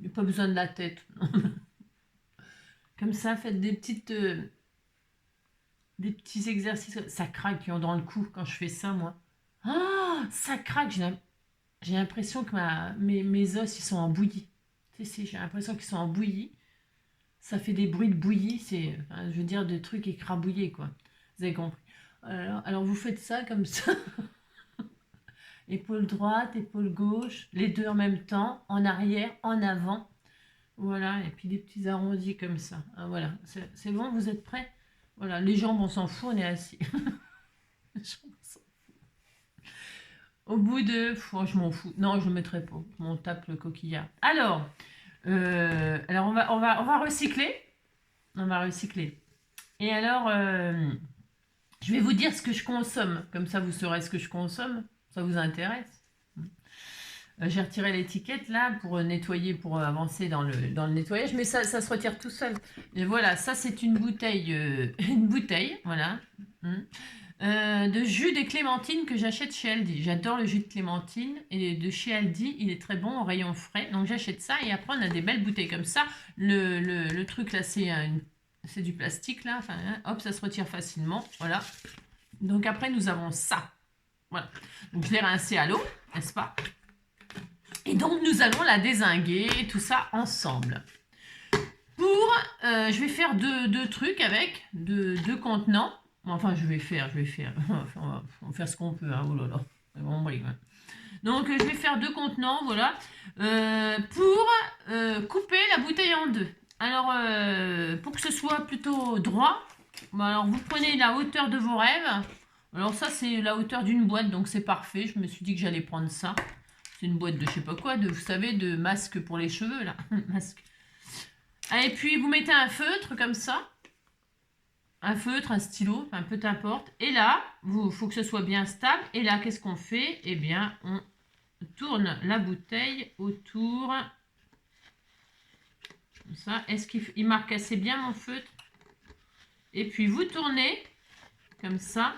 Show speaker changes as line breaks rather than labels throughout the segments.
n'y a pas besoin de la tête. Comme ça, faites des petits exercices. Ça craque dans le cou quand je fais ça, moi. Ah, ça craque. J'ai l'impression que mes os, ils sont en bouillie. J'ai l'impression qu'ils sont en bouillie. Ça fait des bruits de bouillie. Enfin, je veux dire, des trucs écrabouillés, quoi. Vous avez compris. Alors vous faites ça comme ça. Épaule droite, épaule gauche, les deux en même temps, en arrière, en avant. Voilà, et puis des petits arrondis comme ça. Ah, voilà, c'est bon, vous êtes prêts? Voilà, les jambes, on s'en fout, on est assis. Les jambes, on s'en fout. Au bout de... Oh, je m'en fous. Non, je ne mettrai pas. On tape le coquillard. Alors on va recycler. On va recycler. Et alors, je vais vous dire ce que je consomme. Comme ça, vous saurez ce que je consomme. Ça vous intéresse? J'ai retiré l'étiquette là pour nettoyer, pour avancer dans le nettoyage, mais ça se retire tout seul. Et voilà, ça c'est une bouteille, voilà, de jus de clémentine que j'achète chez Aldi. J'adore le jus de clémentine et de chez Aldi, il est très bon au rayon frais. Donc j'achète ça et après on a des belles bouteilles comme ça. Le truc là c'est du plastique là, enfin, hop, ça se retire facilement, voilà. Donc après nous avons ça, voilà. Donc je l'ai rincé à l'eau, n'est-ce pas? Et donc, nous allons la dézinguer, tout ça ensemble. Je vais faire deux trucs avec, deux contenants. Enfin, je vais faire. On va faire ce qu'on peut, hein. Oh là là. Bon, bref. Donc, je vais faire deux contenants, voilà, pour couper la bouteille en deux. Alors, pour que ce soit plutôt droit, alors vous prenez la hauteur de vos rêves. Alors ça, c'est la hauteur d'une boîte, donc c'est parfait. Je me suis dit que j'allais prendre ça. C'est une boîte de je sais pas quoi, vous savez, de masque pour les cheveux, là. Masque. Et puis, vous mettez un feutre, comme ça. Un feutre, un stylo, enfin, peu importe. Et là, il faut que ce soit bien stable. Et là, qu'est-ce qu'on fait? Eh bien, on tourne la bouteille autour. Comme ça. Est-ce qu'il marque assez bien, mon feutre? Et puis, vous tournez, comme ça.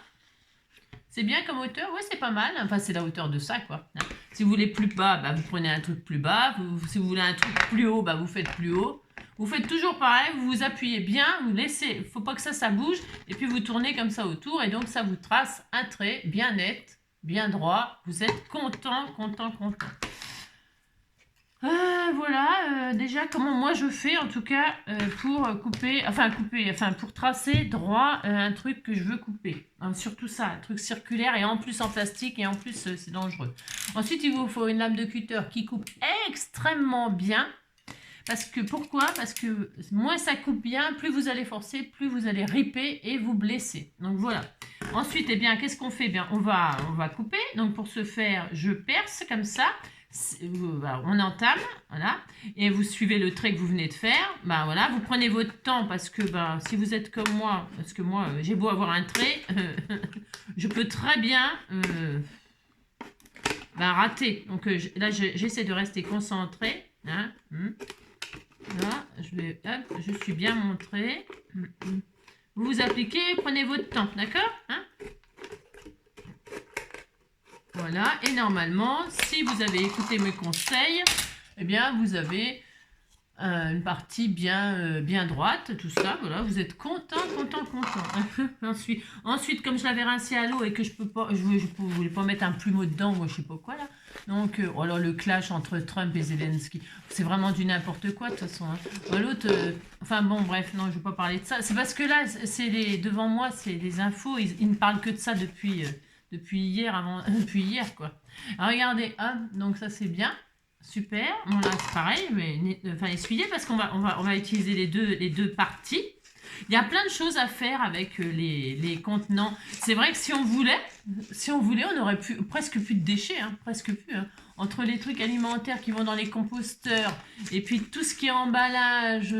C'est bien comme hauteur? Ouais, c'est pas mal. Enfin, c'est la hauteur de ça, quoi. Si vous voulez plus bas, bah, vous prenez un truc plus bas. Si vous voulez un truc plus haut, bah, vous faites plus haut. Vous faites toujours pareil, vous vous appuyez bien, vous laissez, il ne faut pas que ça bouge. Et puis, vous tournez comme ça autour. Et donc, ça vous trace un trait bien net, bien droit. Vous êtes content. Voilà, déjà comment moi je fais en tout cas pour pour tracer droit un truc que je veux couper. Hein, surtout ça, un truc circulaire et en plus en plastique et en plus c'est dangereux. Ensuite il vous faut une lame de cutter qui coupe extrêmement bien. Pourquoi? Parce que moins ça coupe bien, plus vous allez forcer, plus vous allez riper et vous blesser. Donc voilà. Ensuite, eh bien, qu'est-ce qu'on fait? Eh bien, on va couper. Donc pour ce faire, je perce comme ça. On entame, voilà, et vous suivez le trait que vous venez de faire. Bah voilà, vous prenez votre temps parce que si vous êtes comme moi, parce que moi j'ai beau avoir un trait, je peux très bien rater. Donc là j'essaie de rester concentré. Hein, Là, je suis bien montré. Vous vous appliquez, prenez votre temps, d'accord, hein? Voilà, et normalement, si vous avez écouté mes conseils, eh bien, vous avez une partie bien droite, tout ça, voilà, vous êtes content. Ensuite, comme je l'avais rincé à l'eau et que je voulais pas mettre un plumeau dedans, ou je sais pas quoi, là. Donc, alors le clash entre Trump et Zelensky, c'est vraiment du n'importe quoi, de toute façon. Hein. L'autre, enfin bon, bref, non, je vais pas parler de ça. C'est parce que là, devant moi, c'est les infos, ils ne parlent que de ça depuis hier, quoi. Alors, regardez, hop, donc ça c'est bien, super. Bon là c'est pareil, mais essuyez parce qu'on va utiliser les deux parties. Il y a plein de choses à faire avec les contenants. C'est vrai que si on voulait, on aurait presque plus de déchets, hein, presque plus. Hein. Entre les trucs alimentaires qui vont dans les composteurs et puis tout ce qui est emballage,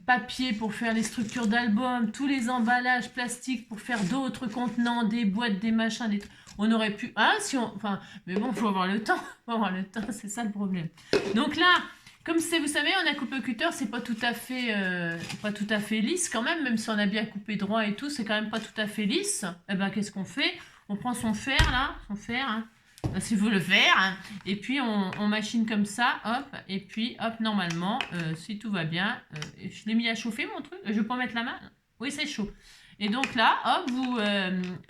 papier pour faire les structures d'albums, tous les emballages plastiques pour faire d'autres contenants, des boîtes, des machins, on aurait pu... Ah, mais bon, il faut avoir le temps. C'est ça le problème. Donc là... Comme vous savez, on a coupé au cutter, c'est pas tout à fait lisse quand même si on a bien coupé droit et tout, c'est quand même pas tout à fait lisse. Eh ben, qu'est-ce qu'on fait? On prend son fer là, hein. s'il faut le faire. Hein. Et puis, on machine comme ça, hop. Et puis, hop, normalement, si tout va bien, je l'ai mis à chauffer, mon truc. Je peux mettre la main? Oui, c'est chaud. Et donc là, hop,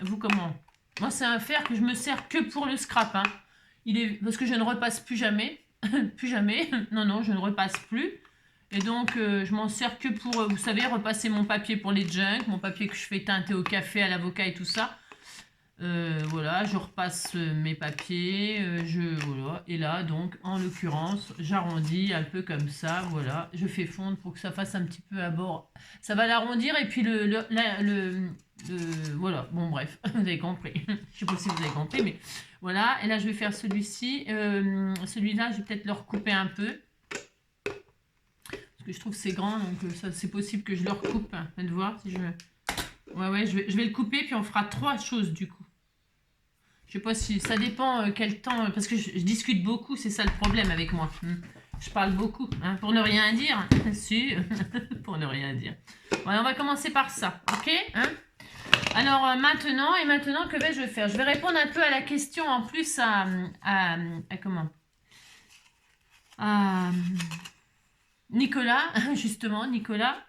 vous comment? Moi, c'est un fer que je me sers que pour le scrap. Hein. Parce que je ne repasse plus jamais. Plus jamais. Non, non, je ne repasse plus. Et donc, je m'en sers que pour, vous savez, repasser mon papier pour les junks, mon papier que je fais teinter au café, à l'avocat et tout ça. Voilà, je repasse mes papiers, voilà. Et là, donc, en l'occurrence, j'arrondis un peu comme ça, voilà. Je fais fondre pour que ça fasse un petit peu à bord. Ça va l'arrondir et puis voilà, bon bref, vous avez compris. Je sais pas si vous avez compris, mais voilà. Et là, je vais faire celui-ci. Celui-là, je vais peut-être le recouper un peu. Parce que je trouve que c'est grand, donc ça, c'est possible que je le recoupe. Faites voir si je... Ouais, je vais le couper, puis on fera 3 choses du coup. Je sais pas si... Ça dépend quel temps... Parce que je discute beaucoup, c'est ça le problème avec moi. Je parle beaucoup, hein, pour ne rien dire. Si, pour ne rien dire. Voilà, on va commencer par ça, ok hein. Alors maintenant, que vais-je faire? Je vais répondre un peu à la question en plus à comment? À Nicolas, justement, Nicolas.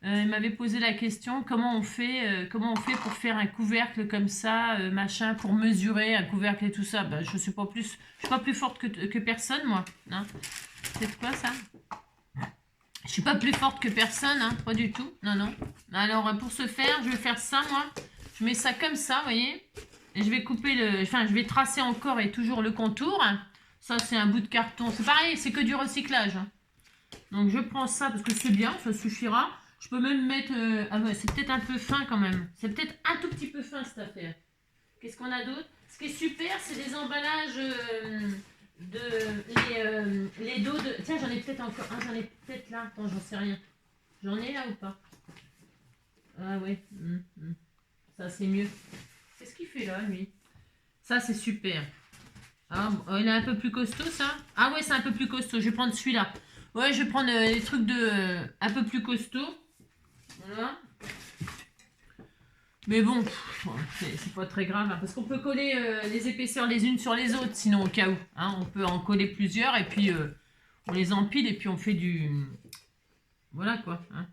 Il m'avait posé la question comment on fait pour faire un couvercle comme ça, machin, pour mesurer un couvercle et tout ça. Ben, je suis pas plus forte que personne, moi. Hein. C'est quoi ça? Je suis pas plus forte que personne, hein, pas du tout. Non, non. Alors pour ce faire, je vais faire ça, moi. Je mets ça comme ça, vous voyez. Et je vais couper je vais tracer encore et toujours le contour. Ça, c'est un bout de carton. C'est pareil, c'est que du recyclage. Hein. Donc je prends ça parce que c'est bien, ça suffira. Je peux même mettre... ah ouais, c'est peut-être un peu fin quand même. C'est peut-être un tout petit peu fin cette affaire. Qu'est-ce qu'on a d'autre? Ce qui est super, c'est les emballages les dos de... Tiens, j'en ai peut-être encore un, j'en ai peut-être là. Attends, j'en sais rien. J'en ai là ou pas? Ah ouais. Ça, c'est mieux. Qu'est-ce qu'il fait là, lui? Ça, c'est super. Ah, il est un peu plus costaud, ça? Ah ouais, c'est un peu plus costaud. Je vais prendre celui-là. Ouais, je vais prendre les trucs un peu plus costauds. Voilà. Mais bon, c'est pas très grave, hein, parce qu'on peut coller les épaisseurs les unes sur les autres, sinon au cas où. Hein, on peut en coller plusieurs et puis on les empile et puis on fait du... Voilà quoi. Hein.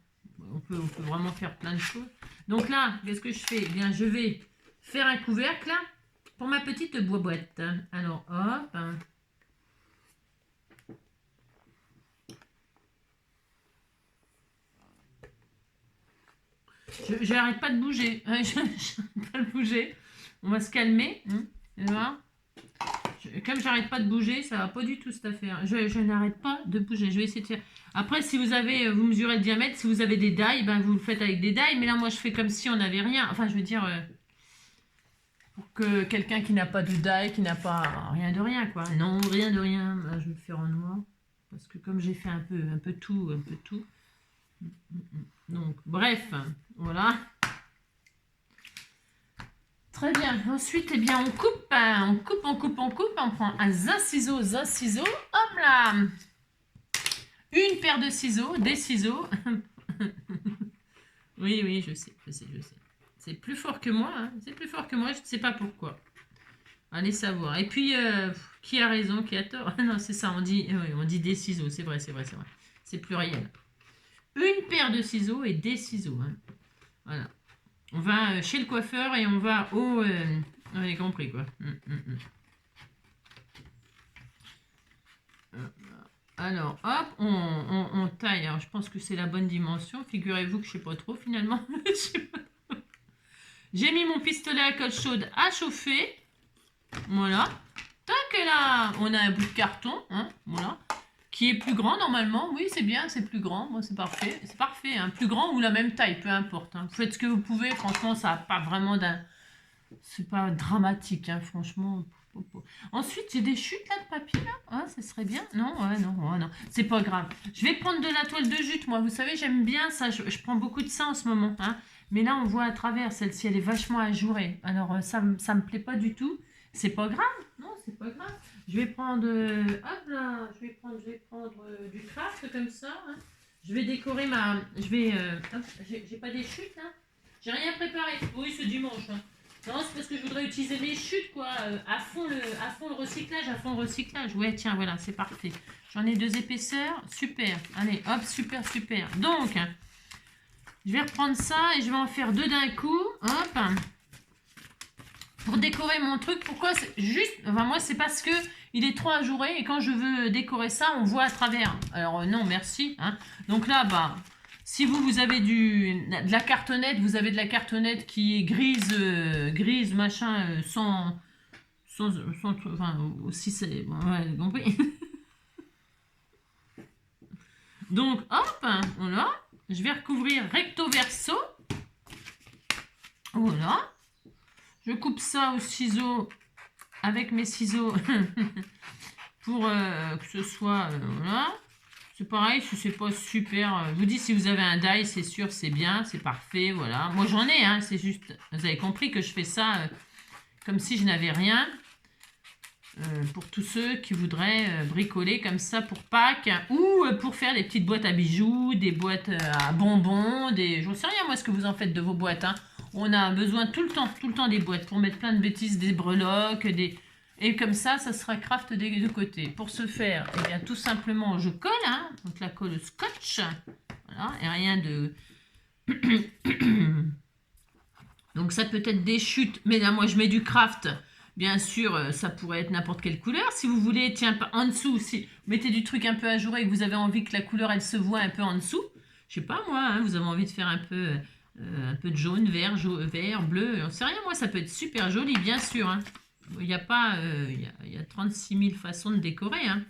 On peut vraiment faire plein de choses. Donc là, qu'est-ce que je fais? Eh bien, je vais faire un couvercle là, pour ma petite boîte. Alors, hop... J'arrête pas de bouger. J'arrête pas de bouger. On va se calmer. Comme j'arrête pas de bouger, ça va pas du tout cette affaire. Je n'arrête pas de bouger. Je vais essayer de faire. Après, si vous mesurez le diamètre, si vous avez des dailles, ben vous le faites avec des dailles. Mais là, moi, je fais comme si on n'avait rien. Enfin, je veux dire, pour que quelqu'un qui n'a pas de dailles, qui n'a pas rien de rien, quoi. Non, rien de rien. Ben, je vais le faire en noir. Parce que comme j'ai fait un peu tout. Donc, bref, voilà. Très bien. Ensuite, eh bien, on coupe. On prend un ciseau. Hop là. Une paire de ciseaux, des ciseaux. Oui, je sais. C'est plus fort que moi. Hein. C'est plus fort que moi. Je ne sais pas pourquoi. Allez savoir. Et puis, qui a raison, qui a tort? Non, c'est ça. On dit des ciseaux. C'est vrai. C'est pluriel. Une paire de ciseaux et des ciseaux. Hein. Voilà. On va chez le coiffeur et on va au... vous avez compris quoi. Alors, hop, on taille. Alors, je pense que c'est la bonne dimension. Figurez-vous que je ne sais pas trop finalement. J'ai mis mon pistolet à colle chaude à chauffer. Voilà. Tac, là, on a un bout de carton. Hein, voilà. Qui est plus grand normalement, oui c'est bien, c'est plus grand, moi c'est parfait, hein. Plus grand ou la même taille, peu importe, hein. Vous faites ce que vous pouvez, franchement ça n'a pas vraiment d'un... C'est pas dramatique, hein, franchement. Ensuite j'ai des chutes là de papier là, ah, ça serait bien, non, non, c'est pas grave. Je vais prendre de la toile de jute, moi vous savez j'aime bien ça, je prends beaucoup de ça en ce moment, hein. Mais là on voit à travers, celle-ci elle est vachement ajourée, alors ça me plaît pas du tout, c'est pas grave, non c'est pas grave. Je vais prendre, hop là, je vais prendre du craft comme ça. Hein. Je vais décorer hop, j'ai pas des chutes là. J'ai rien préparé. Oui, ce dimanche. Hein. Non, c'est parce que je voudrais utiliser mes chutes, quoi. À fond le recyclage, à fond le recyclage. Ouais, tiens, voilà, c'est parfait. J'en ai 2 épaisseurs. Super. Allez, hop, super, super. Donc, je vais reprendre ça et je vais en faire 2 d'un coup. Hop. Pour décorer mon truc, pourquoi c'est juste... Enfin, moi, c'est parce que il est trop ajouré et quand je veux décorer ça, on voit à travers. Alors, non, merci. Hein. Donc là, bah... Si vous avez de la cartonnette, vous avez de la cartonnette qui est grise, machin, enfin, aussi c'est, bon, ouais, compris. Donc, hop, voilà, je vais recouvrir recto verso, voilà, je coupe ça au ciseau, avec mes ciseaux, pour que ce soit, voilà. C'est pareil, si c'est pas super. Je vous dis, si vous avez un die, c'est sûr, c'est bien, c'est parfait, voilà. Moi, j'en ai, hein, c'est juste... Vous avez compris que je fais ça comme si je n'avais rien. Pour tous ceux qui voudraient bricoler comme ça pour Pâques. Ou pour faire des petites boîtes à bijoux, des boîtes à bonbons, des... J'en sais rien, moi, ce que vous en faites de vos boîtes. Hein. On a besoin tout le temps des boîtes pour mettre plein de bêtises, des breloques, des... Et comme ça sera craft des deux côtés. Pour ce faire, eh bien, tout simplement, je colle, hein, donc la colle scotch, voilà, et rien de... Donc ça peut être des chutes, mais là, moi, je mets du craft. Bien sûr, ça pourrait être n'importe quelle couleur. Si vous voulez, tiens, en dessous, si vous mettez du truc un peu ajouré et que vous avez envie que la couleur, elle se voit un peu en dessous, je sais pas, moi, hein, vous avez envie de faire un peu de jaune, vert, bleu, on sait rien, moi, ça peut être super joli, bien sûr, hein. Il y a pas, il y a 36 000 façons de décorer. Hein.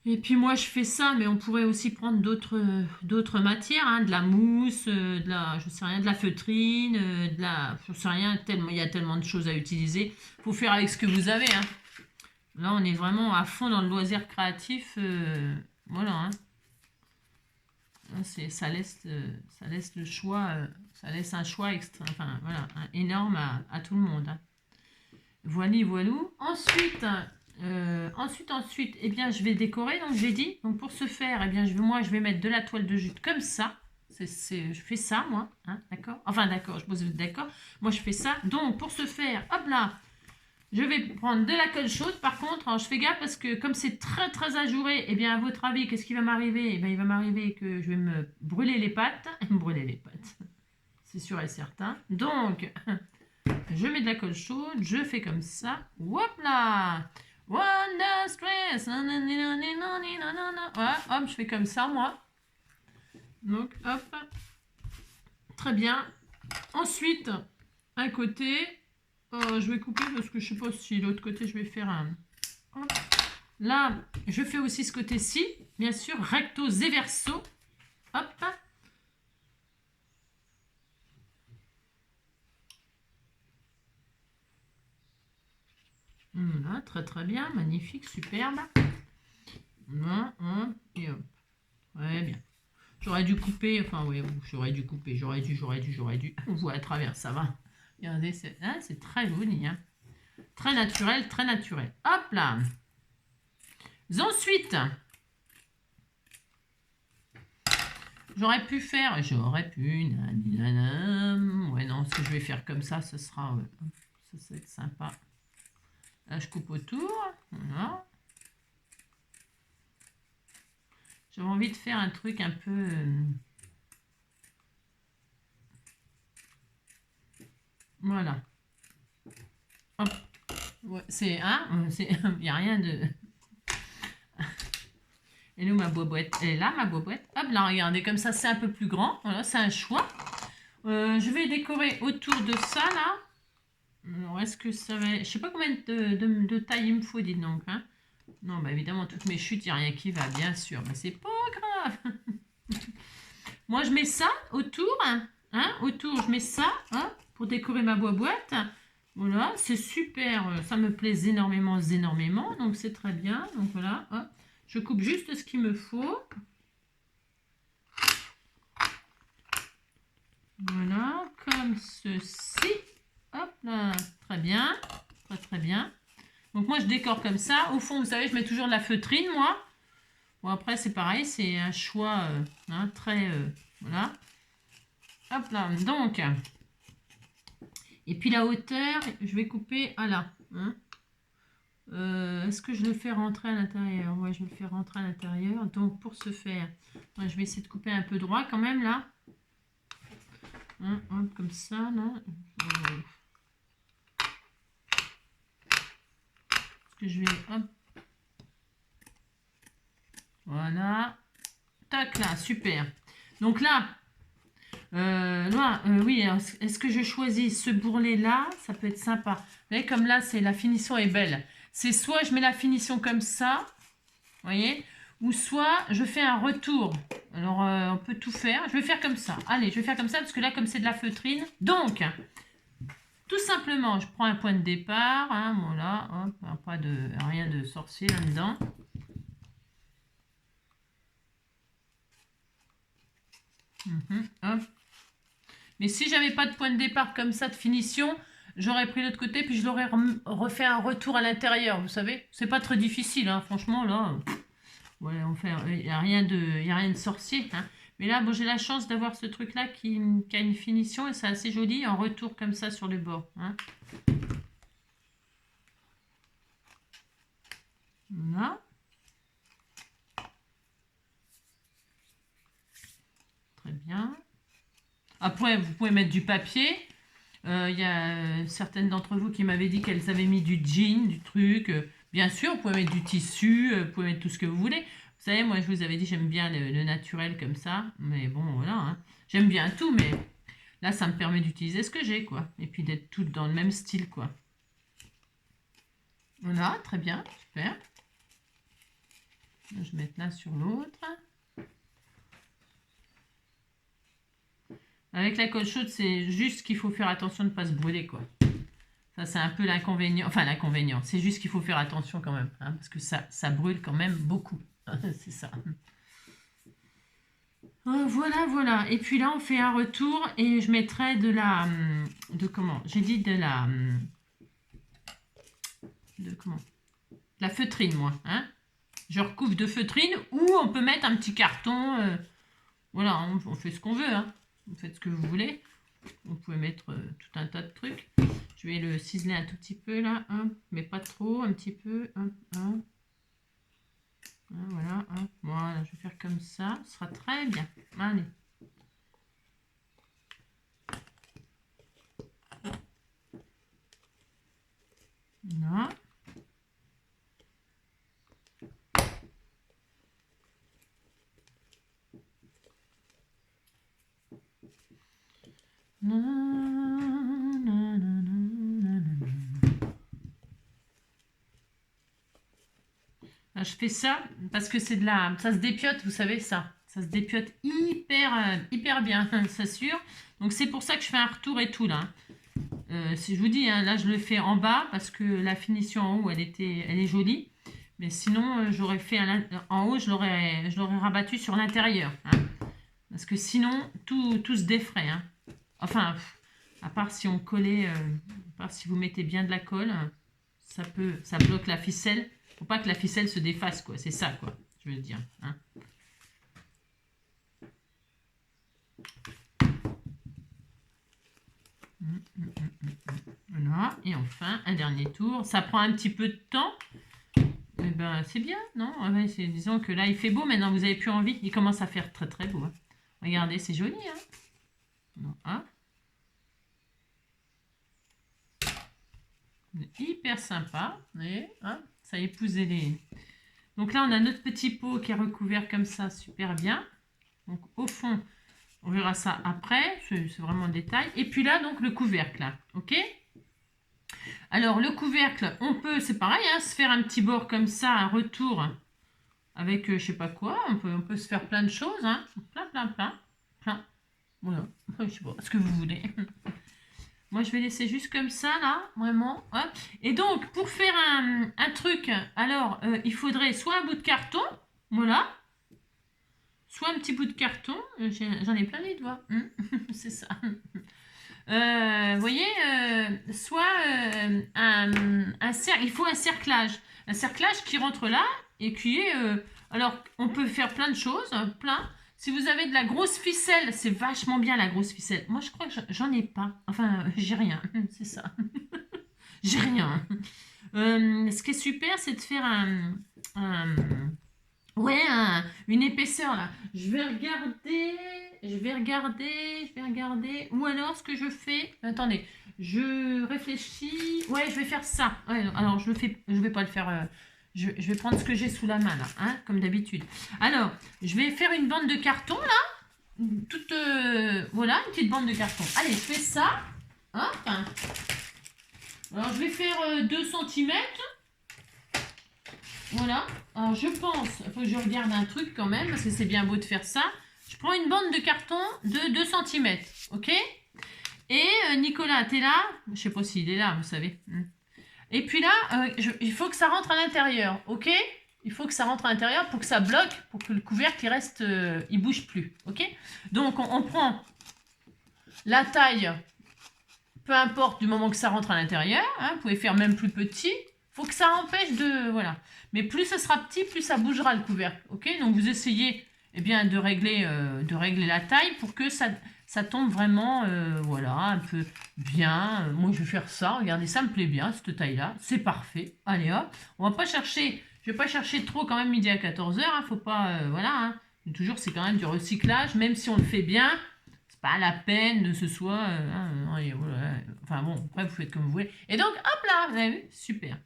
Et puis moi je fais ça, mais on pourrait aussi prendre d'autres matières, hein, de la mousse, je sais rien, de la feutrine, je sais rien, il y a tellement de choses à utiliser. Faut faire avec ce que vous avez. Hein. Là on est vraiment à fond dans le loisir créatif, voilà. Hein. Ça laisse le choix, ça laisse un choix enfin, voilà, énorme à tout le monde. Hein. Voilou. Ensuite, eh bien, je vais décorer, donc j'ai dit. Donc pour ce faire, eh bien, je vais mettre de la toile de jute comme ça. Je fais ça, moi. Hein, d'accord. Enfin, d'accord, je pose d'accord. Moi, je fais ça. Donc, pour ce faire, hop là, je vais prendre de la colle chaude. Par contre, alors, je fais gaffe parce que comme c'est très, très ajouré, eh bien, à votre avis, qu'est-ce qui va m'arriver? Eh bien, il va m'arriver que je vais me brûler les pattes. Brûler les pattes. C'est sûr et certain. Donc... Je mets de la colle chaude, je fais comme ça. Hop là! Wonder stress. Voilà, hop, je fais comme ça, moi. Donc, hop. Très bien. Ensuite, un côté, je vais couper parce que je ne sais pas si l'autre côté, je vais faire un... Hop. Là, je fais aussi ce côté-ci. Bien sûr, recto et verso. Hop. Là, très très bien, magnifique, superbe. Là, et hop. Ouais, bien. J'aurais dû couper, enfin oui, j'aurais dû. On voit à travers, ça va. Regardez, c'est très joli. Hein. Très naturel, très naturel. Hop là. Ensuite, j'aurais pu, ouais non, ce que je vais faire comme ça, ça va être sympa. Là, je coupe autour, voilà. J'avais envie de faire un truc un peu... Voilà. Hop. Ouais, il n'y a rien de... Et nous, ma boîte, elle est là, ma boîte. Hop, là, regardez, comme ça, c'est un peu plus grand. Voilà, c'est un choix. Je vais décorer autour de ça, là. Alors, est-ce que ça va... Je sais pas combien de taille il me faut, dites donc. Hein. Non, bah évidemment, toutes mes chutes, il n'y a rien qui va, bien sûr. Mais c'est pas grave. Moi, je mets ça autour. Hein, autour, je mets ça pour décorer ma boîte. Voilà, c'est super. Ça me plaît énormément. Donc, c'est très bien. Donc, voilà. Hop. Je coupe juste ce qu'il me faut. Voilà, comme ceci. Hop là, très bien. Très, très bien. Donc, moi, je décore comme ça. Au fond, vous savez, je mets toujours de la feutrine, moi. Bon, après, c'est pareil. C'est un choix très... voilà. Hop là. Donc, Et puis la hauteur, je vais couper à là. Hein. Est-ce que je le fais rentrer à l'intérieur? Ouais, je vais le faire rentrer à l'intérieur. Donc pour ce faire, ouais, je vais essayer de couper un peu droit quand même là. Hein, hop, comme ça, là. Est-ce que je vais... Hop. Voilà. Tac, là, super. Donc là, oui, est-ce que je choisis ce bourrelet-là? Ça peut être sympa. Vous voyez, comme là, la finition est belle. C'est soit je mets la finition comme ça, vous voyez, ou soit je fais un retour. Alors, on peut tout faire. Je vais faire comme ça. Allez, je vais faire comme ça, parce que là, comme c'est de la feutrine. Donc, tout simplement, je prends un point de départ. Hein, voilà, hop, rien de sorcier là-dedans. Hop. Mais si j'avais pas de point de départ comme ça de finition, j'aurais pris l'autre côté puis je l'aurais refait un retour à l'intérieur, vous savez. C'est pas très difficile, hein, franchement là. Ouais, il n'y a rien de sorcier. Hein. Mais là, bon, j'ai la chance d'avoir ce truc là qui a une finition et c'est assez joli en retour comme ça sur le bord. Hein. Voilà. Très bien. Après, vous pouvez mettre du papier. Il y a certaines d'entre vous qui m'avaient dit qu'elles avaient mis du jean, du truc. Bien sûr, vous pouvez mettre du tissu, vous pouvez mettre tout ce que vous voulez. Vous savez, moi, je vous avais dit, j'aime bien le naturel comme ça. Mais bon, voilà. Hein. J'aime bien tout, mais là, ça me permet d'utiliser ce que j'ai, quoi. Et puis d'être tout dans le même style, quoi. Voilà, très bien, super. Je vais mettre là sur l'autre. Avec la colle chaude, c'est juste qu'il faut faire attention de ne pas se brûler, quoi. Ça, c'est un peu l'inconvénient. Enfin, l'inconvénient. C'est juste qu'il faut faire attention quand même. Hein, parce que ça brûle quand même beaucoup. C'est ça. Voilà, voilà. Et puis là, on fait un retour et je mettrai de la... comment? J'ai dit de la... comment? La feutrine, moi. Hein, je recouvre de feutrine ou on peut mettre un petit carton. Voilà, on fait ce qu'on veut. Hein. Vous faites ce que vous voulez. Vous pouvez mettre tout un tas de trucs. Je vais le ciseler un tout petit peu là, hein, mais pas trop, un petit peu. Hein, hein. Voilà, hein. Voilà, je vais faire comme ça. Ce sera très bien. Allez. Voilà. Je fais ça parce que c'est de la... Ça se dépiote, vous savez ça. Ça se dépiote hyper bien, ça sûr. Donc c'est pour ça que je fais un retour et tout là. Si je vous dis, hein, là je le fais en bas parce que la finition en haut elle est jolie. Mais sinon j'aurais fait en haut, je l'aurais rabattu sur l'intérieur. Hein, parce que sinon tout se défrait. Hein. Enfin, à part si on collait, à part si vous mettez bien de la colle, ça bloque la ficelle. Faut pas que la ficelle se défasse, quoi. C'est ça, quoi, je veux dire. Hein. Voilà. Et enfin, un dernier tour. Ça prend un petit peu de temps. Eh ben, c'est bien, non? Disons que là, il fait beau. Maintenant, vous n'avez plus envie. Il commence à faire très, très beau. Hein. Regardez, c'est joli. Hein. Non, hein. Hyper sympa. Et, hein, ça a épousé les... Donc là, on a notre petit pot qui est recouvert comme ça, super bien. Donc au fond, on verra ça après, c'est vraiment un détail. Et puis là, donc le couvercle, là, ok? Alors le couvercle, on peut, c'est pareil, hein, se faire un petit bord comme ça, un retour avec je sais pas quoi. On peut se faire plein de choses, hein. Plein. Voilà, je sais pas ce que vous voulez. Moi, je vais laisser juste comme ça, là, vraiment. Hop. Et donc, pour faire un truc, alors, il faudrait soit un bout de carton, voilà, soit un petit bout de carton. J'en ai plein les doigts. C'est ça. Vous voyez, soit il faut un cerclage. Un cerclage qui rentre là et qui est... alors, on peut faire plein de choses, plein. Si vous avez de la grosse ficelle, c'est vachement bien la grosse ficelle. Moi, je crois que j'en ai pas. Enfin, j'ai rien, c'est ça. J'ai rien. Ce qui est super, c'est de faire ouais, une épaisseur là. Je vais regarder. Ou alors, ce que je fais... Attendez, je réfléchis. Ouais, je vais faire ça. Ouais, alors, je vais pas le faire... je vais prendre ce que j'ai sous la main là, hein, comme d'habitude. Alors, je vais faire une bande de carton là. Toute... voilà, une petite bande de carton. Allez, je fais ça. Hop. Alors, je vais faire 2 cm. Voilà. Alors, je pense, il faut que je regarde un truc quand même, parce que c'est bien beau de faire ça. Je prends une bande de carton de 2 cm. Ok. Et Nicolas, t'es là? Je sais pas s'il est là, vous savez. Et puis là, il faut que ça rentre à l'intérieur. Ok. Il faut que ça rentre à l'intérieur pour que ça bloque, pour que le couvercle il reste, il bouge plus. Ok. Donc, on prend la taille, peu importe du moment que ça rentre à l'intérieur. Hein, vous pouvez faire même plus petit. Faut que ça empêche de... Voilà. Mais plus ce sera petit, plus ça bougera le couvercle. Ok. Donc vous essayez eh bien, de régler la taille pour que ça tombe vraiment voilà, un peu bien. Moi je vais faire ça. Regardez, ça me plaît bien cette taille-là. C'est parfait. Allez hop. On va pas chercher... Je vais pas chercher trop quand même midi à 14h. Hein, faut pas... voilà. Hein. Toujours c'est quand même du recyclage. Même si on le fait bien... Pas la peine de ce soit... enfin bon, après vous faites comme vous voulez. Et donc, hop là, vous avez vu? Super.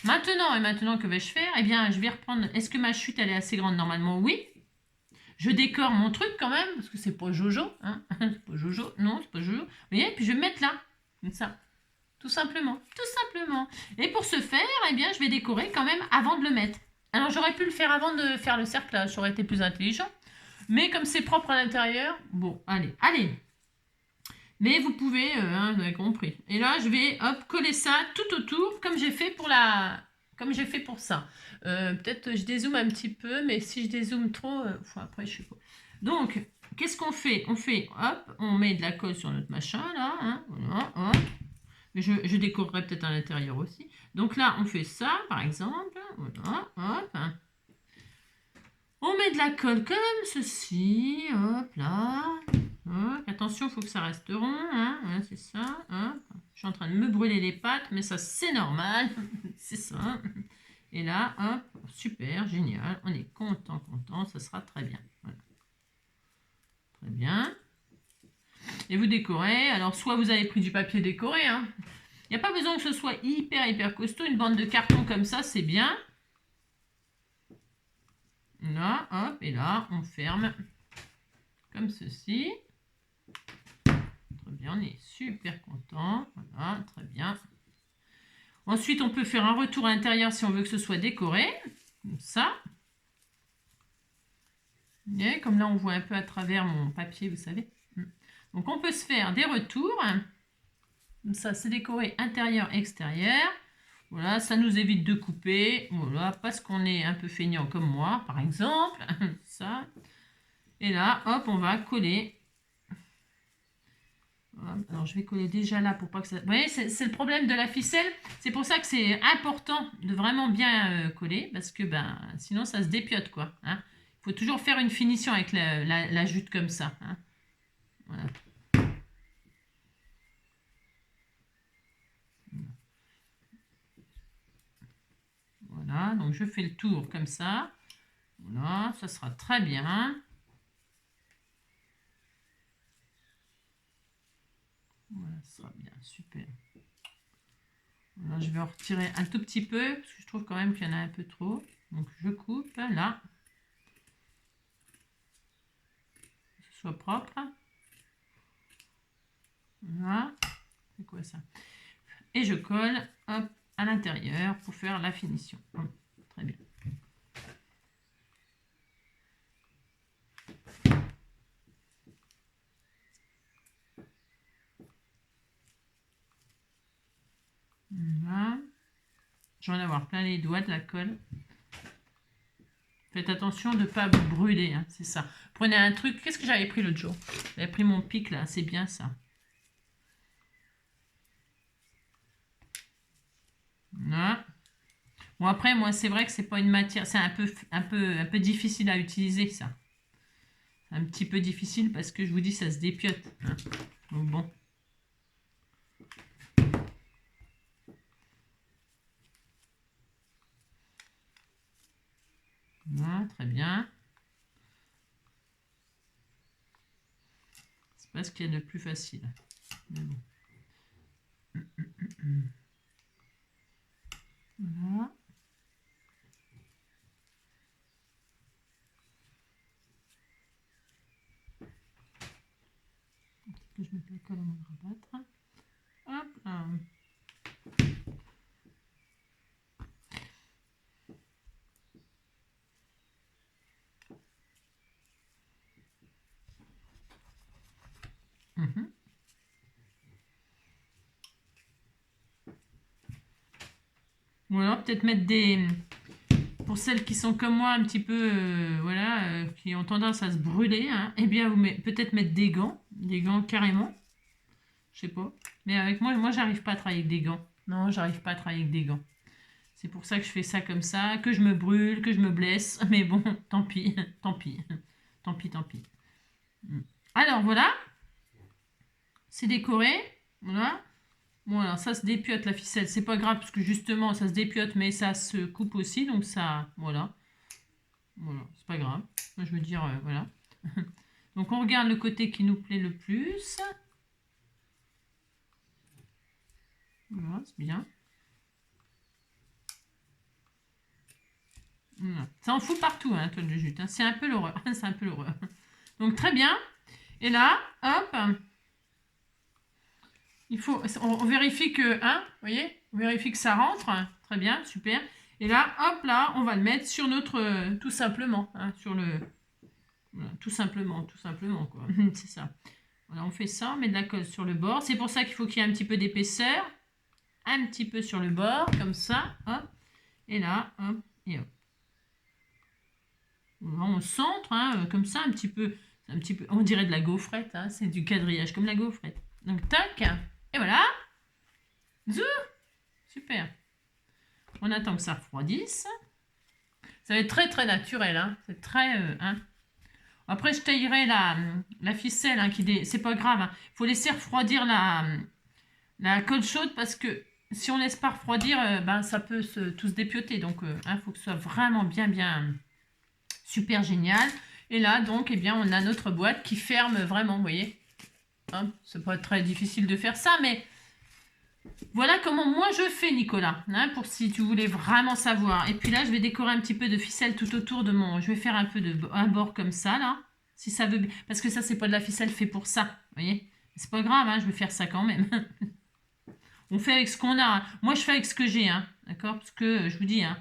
Maintenant, que vais-je faire? Eh bien, je vais reprendre... Est-ce que ma chute, elle est assez grande? Normalement, oui. Je décore mon truc quand même, parce que c'est pas Jojo. Hein. C'est pas Jojo. Non, c'est pas Jojo. Vous voyez? Puis je vais me mettre là. Comme ça. Tout simplement. Tout simplement. Et pour ce faire, eh bien, je vais décorer quand même avant de le mettre. Alors, j'aurais pu le faire avant de faire le cerclage. Ça aurait été plus intelligent. Mais comme c'est propre à l'intérieur, bon, allez. Mais vous pouvez, hein, vous avez compris. Et là, je vais, hop, coller ça tout autour, comme j'ai fait pour ça. Peut-être je dézoome un petit peu, mais si je dézoome trop, après, je sais pas. Donc, qu'est-ce qu'on fait? On fait, hop, on met de la colle sur notre machin, là, hein, voilà, hop. Mais je décorerai peut-être à l'intérieur aussi. Donc là, on fait ça, par exemple, voilà, hop, hein. On met de la colle comme ceci, hop là. Hop. Attention, il faut que ça reste rond, hein. Ouais, c'est ça. Hop. Je suis en train de me brûler les pattes, mais ça c'est normal. C'est ça. Et là, hop, super, génial. On est content, ça sera très bien. Voilà. Très bien. Et vous décorez. Alors, soit vous avez pris du papier décoré, hein. Il n'y a pas besoin que ce soit hyper costaud. Une bande de carton comme ça, c'est bien. Là, hop, et là, on ferme comme ceci. Très bien, on est super content. Voilà, très bien. Ensuite, on peut faire un retour intérieur si on veut que ce soit décoré. Comme ça. Et comme là, on voit un peu à travers mon papier, vous savez. Donc, on peut se faire des retours. Comme ça, c'est décoré intérieur-extérieur. Voilà, ça nous évite de couper. Voilà, parce qu'on est un peu feignant comme moi, par exemple. Ça. Et là, hop, on va coller. Alors, je vais coller déjà là pour pas que ça... Vous voyez, c'est le problème de la ficelle. C'est pour ça que c'est important de vraiment bien coller. Parce que sinon, ça se dépiote, quoi. Hein. Il faut toujours faire une finition avec la jute comme ça. Hein. Voilà. Voilà, donc je fais le tour comme ça. Voilà, ça sera très bien. Voilà, ça sera bien, super. Alors, je vais en retirer un tout petit peu, parce que je trouve quand même qu'il y en a un peu trop. Donc je coupe là. Que ce soit propre. Voilà. C'est quoi ça? Et je colle, hop, à l'intérieur pour faire la finition. Très bien. Voilà. Je vais en avoir plein les doigts de la colle. Faites attention de ne pas vous brûler, hein, c'est ça. Prenez un truc, qu'est-ce que j'avais pris l'autre jour? J'avais pris mon pic là, c'est bien ça. Voilà. Bon après, moi c'est vrai que c'est pas une matière, c'est un peu difficile à utiliser ça. un petit peu difficile parce que je vous dis, ça se dépiote. Hein. Donc bon. Voilà, très bien. C'est pas ce qu'il y a de plus facile. Mais bon. Voilà. Que je mette la colle avant de rabattre. Hop là. Ou alors peut-être mettre des... Pour celles qui sont comme moi, un petit peu, voilà, qui ont tendance à se brûler, hein, eh bien, vous peut-être mettre des gants carrément. Je sais pas. Mais avec moi j'arrive pas à travailler avec des gants. Non, j'arrive pas à travailler avec des gants. C'est pour ça que je fais ça comme ça, que je me brûle, que je me blesse. Mais bon, tant pis, tant pis, tant pis, tant pis. Alors voilà, c'est décoré, voilà. Voilà, ça se dépiote la ficelle, c'est pas grave parce que justement ça se dépiote mais ça se coupe aussi, donc ça, voilà. Voilà, c'est pas grave. Moi je veux dire, voilà. Donc on regarde le côté qui nous plaît le plus. Voilà, c'est bien. Voilà. Ça en fout partout, hein, toile de jute. Hein. C'est un peu l'horreur. C'est un peu l'horreur. Donc très bien. Et là, hop. Il faut, on vérifie que, hein, vous voyez, on vérifie que ça rentre. Très bien, super. Et là, hop, là, on va le mettre sur notre, tout simplement, hein, sur le, voilà, tout simplement, quoi. C'est ça. Voilà, on fait ça, on met de la colle sur le bord. C'est pour ça qu'il faut qu'il y ait un petit peu d'épaisseur. Un petit peu sur le bord, comme ça, hop. Et là, hop, et hop. On centre, hein, comme ça, un petit peu, on dirait de la gaufrette, hein, c'est du quadrillage comme la gaufrette. Donc, tac, et voilà. Zou, super. On attend que ça refroidisse. Ça va être très très naturel, hein. C'est très, hein. Après, je taillerai la ficelle, hein, c'est pas grave. Il faut laisser refroidir la colle chaude parce que si on laisse pas refroidir, ben ça peut tout se dépioter. Donc, il faut que ce soit vraiment bien super génial. Et là, donc, eh bien, on a notre boîte qui ferme vraiment, vous voyez. Hein, c'est pas très difficile de faire ça, mais voilà comment moi je fais, Nicolas, hein, pour si tu voulais vraiment savoir. Et puis là, je vais décorer un petit peu de ficelle tout autour de mon... Je vais faire un peu un bord comme ça, là, si ça veut... Parce que ça, c'est pas de la ficelle fait pour ça, vous voyez. C'est pas grave, hein, je vais faire ça quand même. On fait avec ce qu'on a. Hein. Moi, je fais avec ce que j'ai, hein, d'accord. Parce que, je vous dis, hein,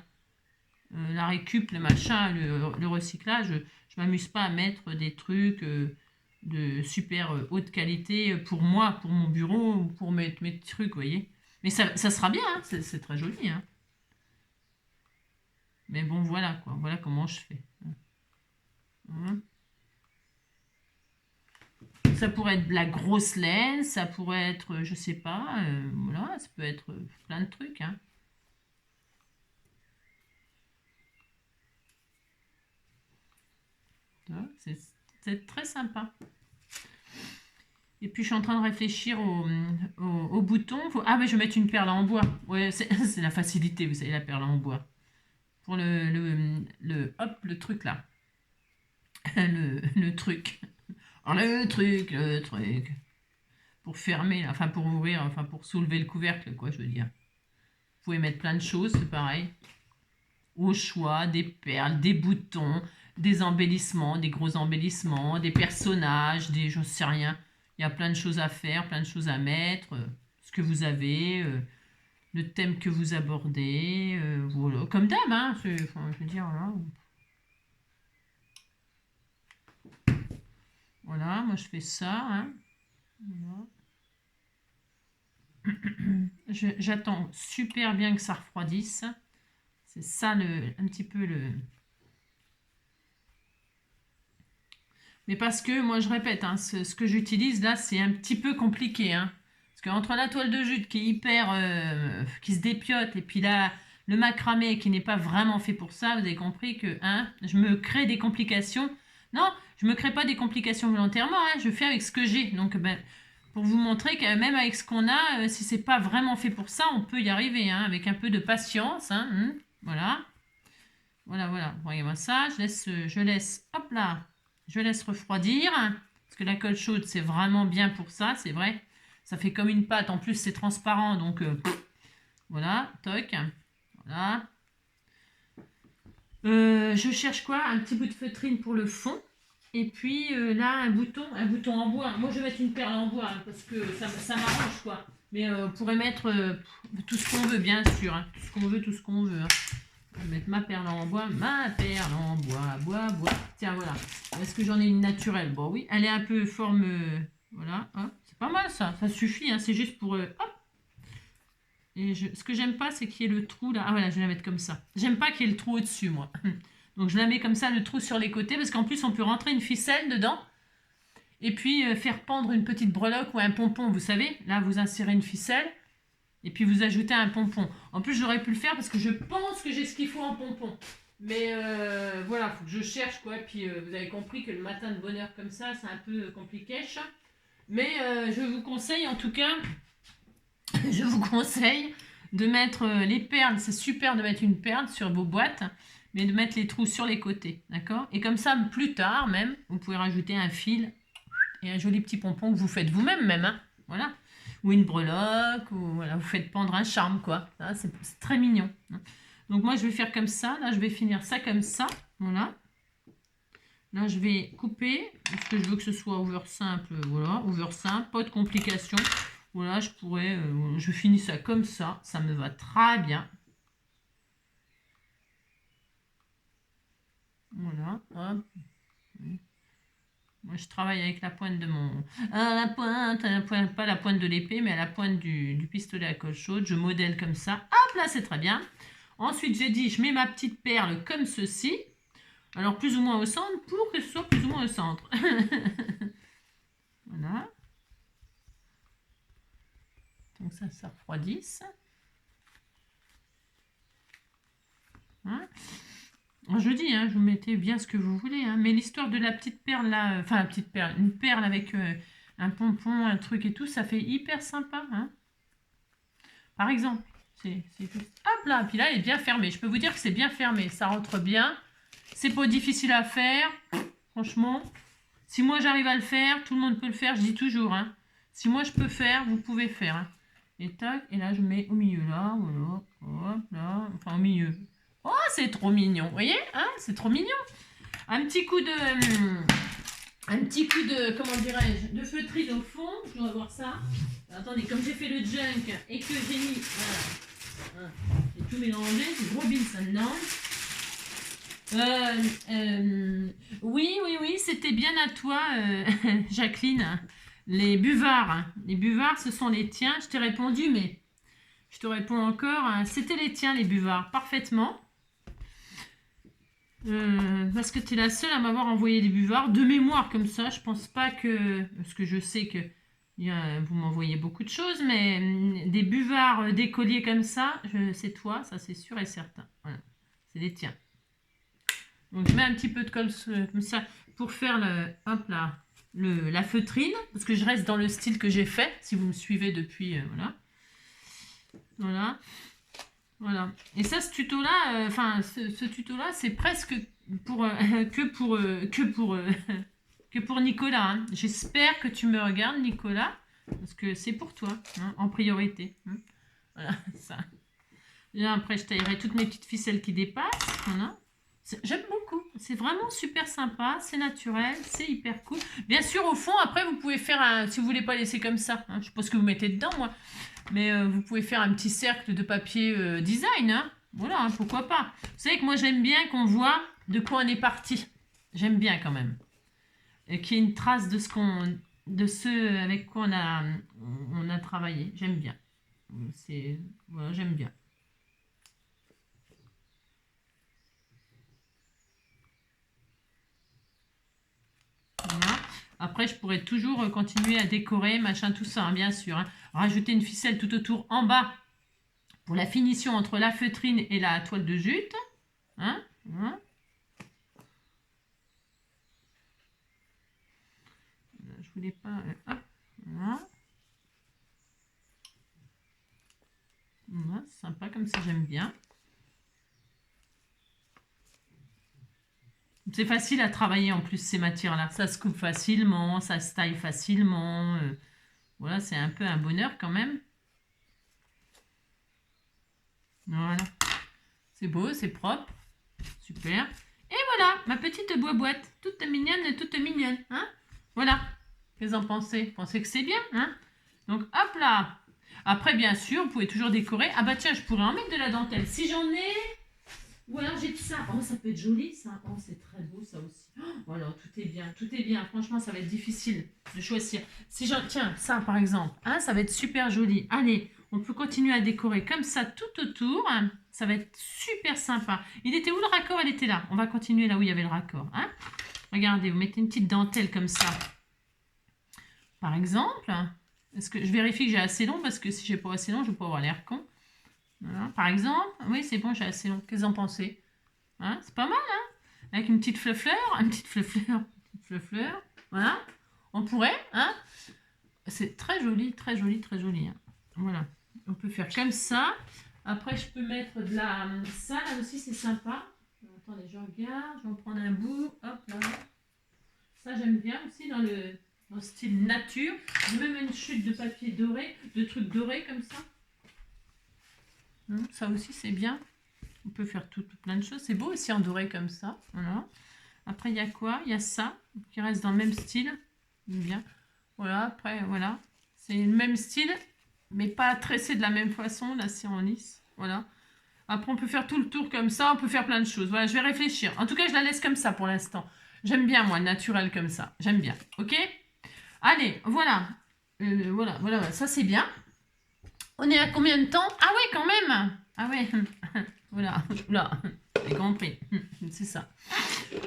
la récup, le machin, le recyclage, je m'amuse pas à mettre des trucs de super haute qualité pour moi, pour mon bureau, ou pour mes trucs, vous voyez. Mais ça sera bien, hein, c'est très joli. Hein. Mais bon, voilà, quoi. Voilà comment je fais. Ça pourrait être de la grosse laine, ça pourrait être, je sais pas, voilà, ça peut être plein de trucs, hein. C'est très sympa. Et puis je suis en train de réfléchir au bouton. Ah mais je vais mettre une perle en bois. Ouais, c'est la facilité, vous savez, la perle en bois. Pour hop, le truc là. le truc. Oh, le truc. Pour fermer, enfin pour ouvrir, enfin pour soulever le couvercle, quoi, je veux dire. Vous pouvez mettre plein de choses, c'est pareil. Au choix, des perles, des boutons, des embellissements, des gros embellissements, des personnages, des je sais rien. Il y a plein de choses à faire, plein de choses à mettre, ce que vous avez, le thème que vous abordez, voilà. Comme d'hab, hein, enfin, je veux dire, voilà. Voilà, moi je fais ça, hein. Voilà. J'attends super bien que ça refroidisse. C'est ça un petit peu le... Mais parce que, moi je répète, hein, ce que j'utilise là, c'est un petit peu compliqué. Hein. Parce qu'entre la toile de jute qui est hyper... qui se dépiote, et puis là, le macramé qui n'est pas vraiment fait pour ça, vous avez compris que hein, je me crée des complications. Non, je me crée pas des complications volontairement, hein, je fais avec ce que j'ai. Donc, ben, pour vous montrer que même avec ce qu'on a, si c'est pas vraiment fait pour ça, on peut y arriver, hein, avec un peu de patience. Hein, voilà. Voilà, voilà. Voyez-moi ça. Je laisse, hop là, je laisse refroidir. Parce que la colle chaude, c'est vraiment bien pour ça, c'est vrai. Ça fait comme une pâte. En plus, c'est transparent. Donc, voilà, toc. Voilà. Je cherche quoi? Un petit bout de feutrine pour le fond. Et puis là, un bouton en bois. Moi, je vais mettre une perle en bois hein, parce que ça m'arrange quoi. Mais on pourrait mettre tout ce qu'on veut, bien sûr. Hein. Tout ce qu'on veut, tout ce qu'on veut. Hein. Je vais mettre ma perle en bois, bois. Tiens, voilà. Est-ce que j'en ai une naturelle? Bon, oui. Elle est un peu forme... voilà. Hein. C'est pas mal ça. Ça suffit. Hein. C'est juste pour... hop. Et ce que j'aime pas, c'est qu'il y ait le trou là. Ah voilà, je vais la mettre comme ça. J'aime pas qu'il y ait le trou au-dessus, moi. Donc je la mets comme ça, le trou sur les côtés, parce qu'en plus on peut rentrer une ficelle dedans. Et puis faire pendre une petite breloque ou un pompon, vous savez. Là, vous insérez une ficelle. Et puis vous ajoutez un pompon. En plus, j'aurais pu le faire parce que je pense que j'ai ce qu'il faut en pompon. Mais voilà, il faut que je cherche quoi. Et puis vous avez compris que le matin de bonne heure comme ça, c'est un peu compliqué. Mais je vous conseille en tout cas... Je vous conseille de mettre les perles, c'est super de mettre une perle sur vos boîtes, mais de mettre les trous sur les côtés, d'accord? Et comme ça, plus tard même, vous pouvez rajouter un fil et un joli petit pompon que vous faites vous-même même, hein, voilà. Ou une breloque, ou voilà, vous faites pendre un charme, quoi. C'est très mignon. Hein. Donc moi, je vais faire comme ça, là, je vais finir ça comme ça, voilà. Là, je vais couper, parce que je veux que ce soit over simple, voilà, over simple, pas de complications. Voilà, je finis ça comme ça me va très bien. Voilà, hop. Moi, je travaille avec la pointe de mon... la pointe, pas la pointe de l'épée, mais à la pointe du pistolet à colle chaude. Je modèle comme ça. Hop, là, c'est très bien. Ensuite, j'ai dit, je mets ma petite perle comme ceci. Alors, plus ou moins au centre, pour que ce soit plus ou moins au centre. Voilà. Donc ça refroidisse. Hein, je dis, hein, vous mettez bien ce que vous voulez. Hein, mais l'histoire de la petite perle là, enfin la petite perle, une perle avec un pompon, un truc et tout, ça fait hyper sympa. Hein. Par exemple, c'est juste... Hop là, puis là, elle est bien fermée. Je peux vous dire que c'est bien fermé. Ça rentre bien. C'est pas difficile à faire. Franchement, si moi j'arrive à le faire, tout le monde peut le faire. Je dis toujours. Hein. Si moi je peux faire, vous pouvez faire. Hein. Et tac, et là je mets au milieu là, voilà, hop là, enfin au milieu. Oh, c'est trop mignon, vous voyez, hein, c'est trop mignon. Un petit coup de, comment dirais-je, de feutrine au fond. Je dois voir ça. Attendez, comme j'ai fait le junk et que j'ai mis, voilà, j'ai tout mélangé, c'est gros beans là-dedans. Oui, c'était bien à toi, Jacqueline. Les buvards, ce sont les tiens. Je t'ai répondu, mais je te réponds encore. C'était les tiens, les buvards, parfaitement. Parce que tu es la seule à m'avoir envoyé des buvards. De mémoire comme ça, je pense pas que... Parce que je sais que vous m'envoyez beaucoup de choses, mais des buvards, des colliers comme ça, c'est toi, ça c'est sûr et certain. Voilà, c'est les tiens. Donc je mets un petit peu de colle comme ça pour faire hop là, la feutrine, parce que je reste dans le style que j'ai fait, si vous me suivez depuis, voilà. Voilà. Voilà. Et ça, ce tuto-là, ce tuto-là, c'est presque pour, que pour Nicolas. Hein. J'espère que tu me regardes, Nicolas, parce que c'est pour toi, hein, en priorité. Hein. Voilà, ça. Là, après, je taillerai toutes mes petites ficelles qui dépassent. Voilà. J'aime beaucoup. C'est vraiment super sympa. C'est naturel. C'est hyper cool. Bien sûr, au fond, après, vous pouvez faire si vous voulez pas laisser comme ça. Hein, je sais pas ce que vous mettez dedans, moi. Mais vous pouvez faire un petit cercle de papier design. Hein. Voilà, hein, pourquoi pas. Vous savez que moi, j'aime bien qu'on voit de quoi on est parti. J'aime bien quand même. Et qu'il y ait une trace de ce avec quoi on a travaillé. J'aime bien. Voilà, j'aime bien. Voilà. Après, je pourrais toujours continuer à décorer, machin, tout ça, hein, bien sûr. Hein. Rajouter une ficelle tout autour en bas pour la finition entre la feutrine et la toile de jute. Hein, hein. je voulais pas... hop, voilà. Voilà, c'est sympa comme ça, j'aime bien. C'est facile à travailler en plus ces matières-là. Ça se coupe facilement, ça se taille facilement. Voilà, c'est un peu un bonheur quand même. Voilà. C'est beau, c'est propre. Super. Et voilà, ma petite boîte. Toute mignonne, toute mignonne. Hein, voilà. Qu'est-ce que vous en pensez? Vous pensez que c'est bien, hein? Donc, hop là. Après, bien sûr, vous pouvez toujours décorer. Ah bah tiens, je pourrais en mettre de la dentelle. Si j'en ai... Ou alors j'ai de ça. Oh, ça peut être joli, ça. Oh, c'est très beau, ça aussi. Oh, voilà, tout est bien. Tout est bien. Franchement, ça va être difficile de choisir. Si j'en... Tiens, ça, par exemple. Hein, ça va être super joli. Allez, on peut continuer à décorer comme ça tout autour. Ça va être super sympa. Il était où le raccord? Elle était là. On va continuer là où il y avait le raccord. Hein, regardez, vous mettez une petite dentelle comme ça. Par exemple. Est-ce que je vérifie que j'ai assez long? Parce que si j'ai pas assez long, je vais pas avoir l'air con. Voilà. Par exemple, oui, c'est bon, j'ai assez long. Qu'est-ce que vous en pensez? Hein, c'est pas mal, hein? Avec une petite fleur, voilà. On pourrait, hein? C'est très joli, très joli, très joli. Hein. Voilà. On peut faire comme ça. Après, je peux mettre de la... Ça, là aussi, c'est sympa. Attendez, je regarde. Je vais en prendre un bout. Hop, là. Ça, j'aime bien aussi dans le style nature. J'ai même une chute de papier doré, de trucs dorés comme ça. Ça aussi, c'est bien. On peut faire plein de choses. C'est beau aussi en doré comme ça. Voilà. Après, il y a quoi? Il y a ça qui reste dans le même style. Bien. Voilà, après, voilà. C'est le même style, mais pas tressé de la même façon. Là, c'est en lisse. Voilà. Après, on peut faire tout le tour comme ça. On peut faire plein de choses. Voilà, je vais réfléchir. En tout cas, je la laisse comme ça pour l'instant. J'aime bien, moi, naturel comme ça. J'aime bien. OK? Allez, voilà. Voilà. Ça, c'est bien. On est à combien de temps? Ah ouais, quand même. Ah ouais. Voilà. Là, j'ai compris. C'est ça.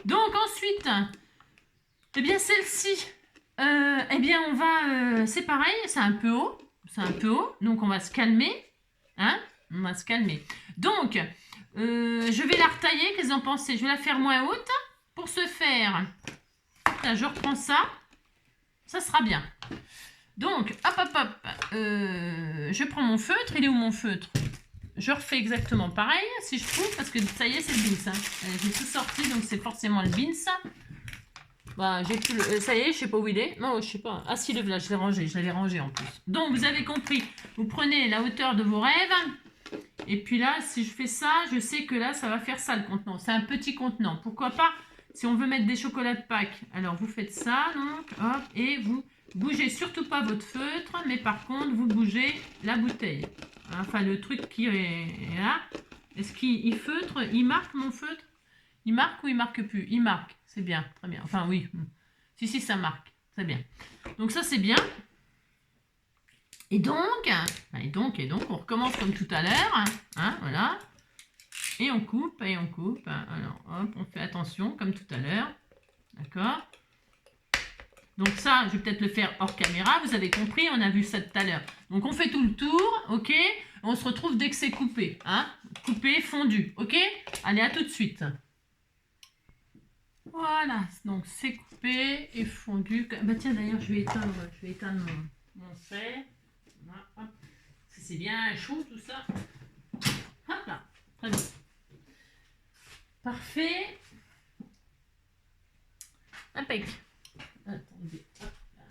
Donc, ensuite, eh bien, celle-ci, eh bien, on va... c'est pareil, c'est un peu haut. C'est un peu haut. Donc, on va se calmer. Hein? On va se calmer. Donc, je vais la retailler. Qu'est-ce que vous en pensez? Je vais la faire moins haute. Pour ce faire, là, je reprends ça. Ça sera bien. Donc, hop. Je prends mon feutre. Il est où mon feutre? Je refais exactement pareil, si je trouve, parce que ça y est, c'est le bins. Hein. J'ai tout sorti, donc c'est forcément le bins. Bah, j'ai plus le... ça y est, je sais pas où il est. Non, je sais pas. Ah si, le là, je l'avais rangé en plus. Donc, vous avez compris. Vous prenez la hauteur de vos rêves. Et puis là, si je fais ça, je sais que là, ça va faire ça, le contenant. C'est un petit contenant. Pourquoi pas, si on veut mettre des chocolats de Pâques. Alors, vous faites ça, donc, hop, et vous bougez surtout pas votre feutre, mais par contre, vous bougez la bouteille. Enfin, le truc qui est là. Est-ce qu'il feutre? Il marque mon feutre? Il marque ou il marque plus? Il marque. C'est bien, très bien. Enfin, oui. Si, ça marque. C'est bien. Donc, ça, c'est bien. Et donc, on recommence comme tout à l'heure. Hein, voilà. Et on coupe. Alors, hop, on fait attention, comme tout à l'heure. D'accord? Donc ça, je vais peut-être le faire hors caméra. Vous avez compris, on a vu ça tout à l'heure. Donc on fait tout le tour, ok? On se retrouve dès que c'est coupé. Hein? Coupé, fondu, ok? Allez, à tout de suite. Voilà, donc c'est coupé et fondu. Bah tiens, d'ailleurs, je vais éteindre mon fer. Voilà, hop. C'est bien chaud tout ça. Hop là, très bien. Parfait. Impec. Attendez, hop là.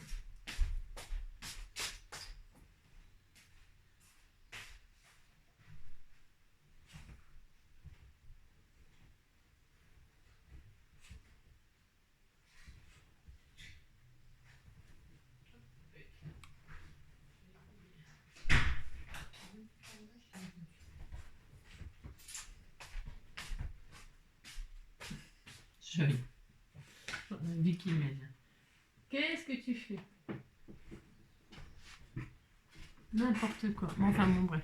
Joli. Vicky m'aide. Qu'est-ce que tu fais? N'importe quoi. Bon, enfin, bon, bref.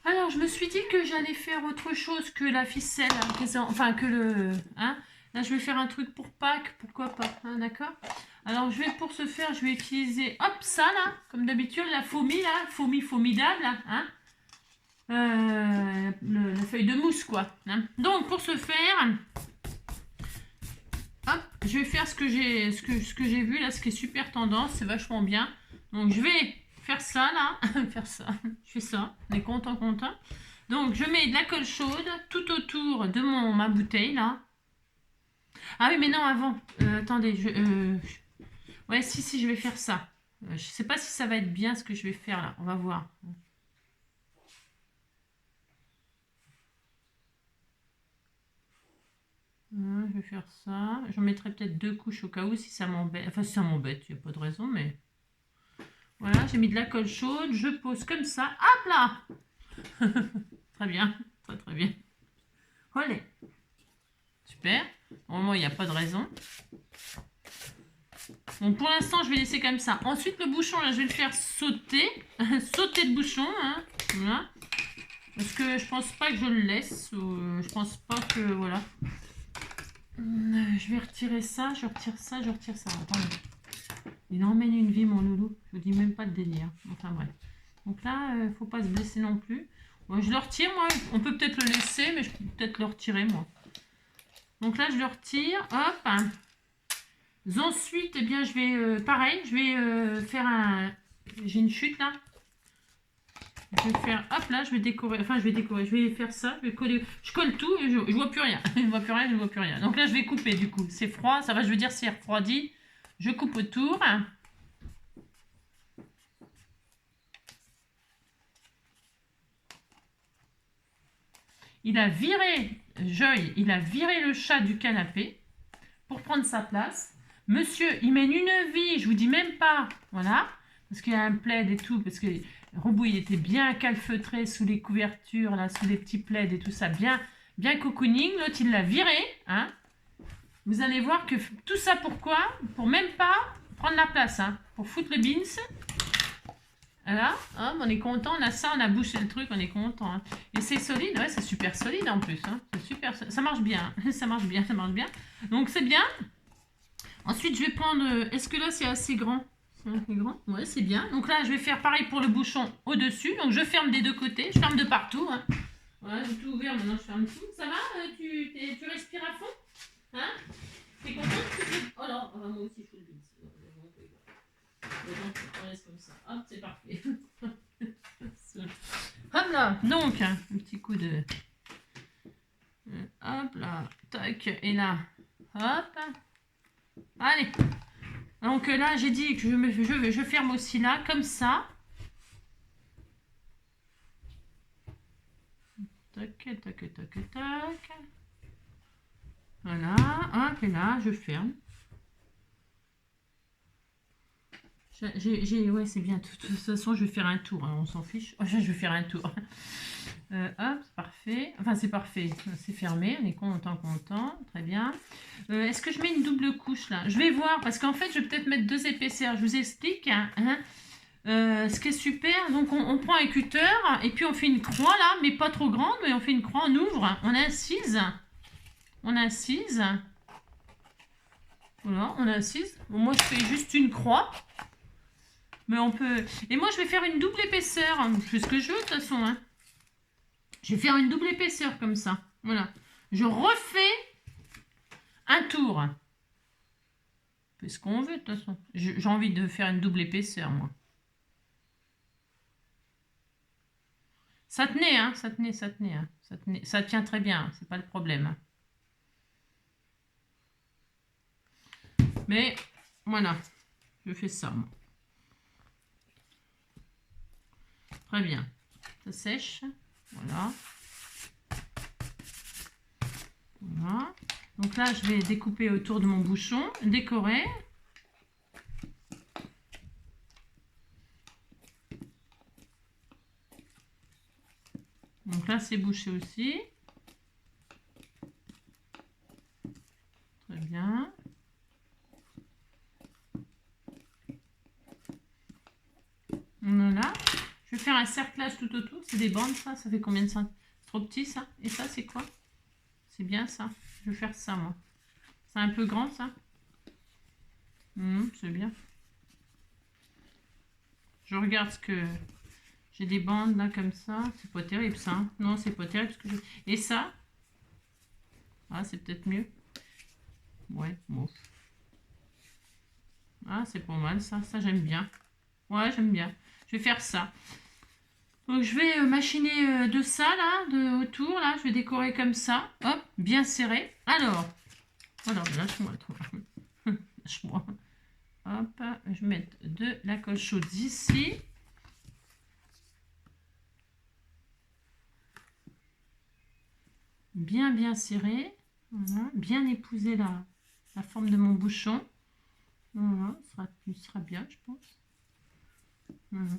Alors, je me suis dit que j'allais faire autre chose que la ficelle. Hein, enfin, que le... Hein, là, je vais faire un truc pour Pâques. Pourquoi pas, hein, d'accord? Alors, pour ce faire, je vais utiliser... Hop, ça, là. Comme d'habitude, la fourmi, là. Fourmi formidable, là. Hein, la feuille de mousse, quoi. Hein. Donc, pour ce faire... hop, je vais faire ce que j'ai vu là, ce qui est super tendance, c'est vachement bien. Donc je vais faire ça là, faire ça, je fais ça, on est content. Donc je mets de la colle chaude tout autour de ma bouteille là. Ah oui mais non avant, attendez, ouais si je vais faire ça. Je sais pas si ça va être bien ce que je vais faire là, on va voir. Je vais faire ça. J'en mettrai peut-être 2 couches au cas où si ça m'embête. Enfin si ça m'embête, il n'y a pas de raison mais... Voilà, j'ai mis de la colle chaude, je pose comme ça. Hop là. Très bien, très bien. Allez. Super. Normalement, il n'y a pas de raison. Bon, pour l'instant, je vais laisser comme ça. Ensuite, le bouchon, là, je vais le faire sauter. Sauter le bouchon. Hein. Voilà. Parce que je pense pas que je le laisse. Je pense pas que... Voilà. Je vais retirer ça. Je retire ça. Attendez. Il emmène une vie, mon loulou. Je vous dis même pas de délire. Enfin, bref. Donc là, faut pas se blesser non plus. Bon, je le retire, moi. On peut peut-être le laisser, mais je peux peut-être le retirer, moi. Donc là, je le retire. Hop. Ensuite, eh bien, je vais... pareil, je vais faire un... J'ai une chute, là. Je vais faire... Hop, là, je vais décorer. Enfin, je vais faire ça. Je vais coller... Je colle tout et je vois plus rien. Je vois plus rien. Donc là, je vais couper, du coup. C'est froid. Ça va, je veux dire, c'est refroidi. Je coupe autour. Il a viré, Joy, il a viré le chat du canapé pour prendre sa place. Monsieur, il mène une vie, je vous dis même pas. Voilà, parce qu'il y a un plaid et tout, parce que Robou, il était bien calfeutré sous les couvertures, là, sous les petits plaids et tout ça, bien cocooning. L'autre, il l'a viré, hein. Vous allez voir que tout ça, pourquoi? Pour même pas prendre la place, hein, pour foutre le beans. Voilà, hop, on est content, on a ça, on a bouché le truc, on est content. Hein. Et c'est solide, ouais, c'est super solide en plus. Hein. C'est super, ça marche bien, ça marche bien. Donc c'est bien. Ensuite, je vais prendre, est-ce que là c'est assez grand? C'est assez grand? Ouais, c'est bien. Donc là, je vais faire pareil pour le bouchon au-dessus. Donc je ferme des deux côtés, je ferme de partout. Hein. Voilà, j'ai tout ouvert, maintenant je ferme tout. Ça va? Tu respires à fond? Hein? T'es contente? Oh là, moi aussi je fais le beans. On laisse comme ça. Hop, c'est parfait. Hop là. Donc, un petit coup de... Hop là. Tac. Et là. Hop. Allez. Donc là, j'ai dit que je ferme aussi là, comme ça. Tac. Voilà. Hop, et là, je ferme. Ouais, c'est bien. De toute façon, je vais faire un tour. Hein, on s'en fiche. Oh, je vais faire un tour. Hop, c'est parfait. Enfin, c'est parfait. C'est fermé. On est content. Très bien. Est-ce que je mets une double couche là? Je vais voir. Parce qu'en fait, je vais peut-être mettre 2 épaisseurs. Je vous explique. Hein, ce qui est super. Donc, on prend un cutter. Et puis, on fait une croix là. Mais pas trop grande. Mais on fait une croix. On ouvre. On incise. Voilà, on incise. Bon, moi, je fais juste une croix. Mais on peut... Et moi, je vais faire une double épaisseur. Je fais ce que je veux, de toute façon. Hein. Je vais faire une double épaisseur, comme ça. Voilà. Je refais un tour. On fait ce qu'on veut, de toute façon. J'ai envie de faire une double épaisseur, moi. Ça tenait, hein. Ça tenait. Ça tient très bien. C'est pas le problème. Hein. Mais, voilà. Je fais ça, moi. Très bien. Ça sèche. Voilà. Donc là, je vais découper autour de mon bouchon, décorer. Donc là, c'est bouché aussi. Très bien. Voilà. Je vais faire un cerclage tout autour. C'est des bandes, ça. Ça fait combien de centimètres? C'est trop petit, ça. Et ça, c'est quoi? C'est bien, ça. Je vais faire ça, moi. C'est un peu grand, ça. C'est bien. Je regarde ce que... J'ai des bandes, là, comme ça. C'est pas terrible, ça. Hein. Non, c'est pas terrible. Et ça? Ah, c'est peut-être mieux. Ouais, bon. Ah, c'est pas mal, ça j'aime bien. Ouais, j'aime bien. Je vais faire ça. Donc, je vais machiner de ça, là, autour, là. Je vais décorer comme ça. Hop, bien serré. Alors, lâche-moi, toi. Lâche-moi. Hop, je vais mettre de la colle chaude ici. Bien serré. Voilà. Bien épouser la forme de mon bouchon. Voilà, il sera bien, je pense. Voilà.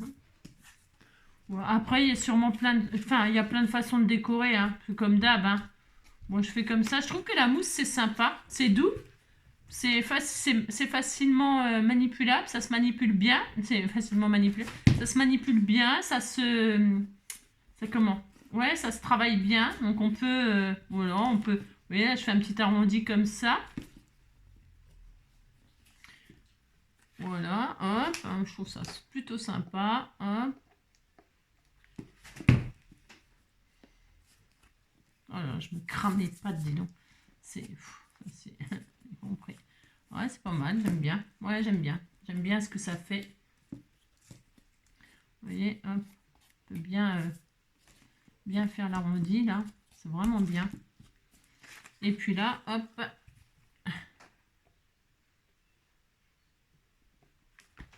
Voilà. Après, il y a sûrement il y a plein de façons de décorer, hein, comme d'hab. Hein. Moi, je fais comme ça. Je trouve que la mousse, c'est sympa. C'est doux. C'est facilement manipulable. Ça se manipule bien. C'est facilement manipulable. Ça se manipule bien. C'est comment? Ouais, ça se travaille bien. Donc, on peut... voilà, on peut... Vous voyez, là, je fais un petit arrondi comme ça. Voilà, hop. Je trouve ça plutôt sympa. Hop. Voilà, je me crame les pattes, dis donc. C'est compris. Ouais, c'est pas mal, j'aime bien. Ouais, j'aime bien. J'aime bien ce que ça fait. Vous voyez, hop, on peut bien faire l'arrondi, là. C'est vraiment bien. Et puis là, hop.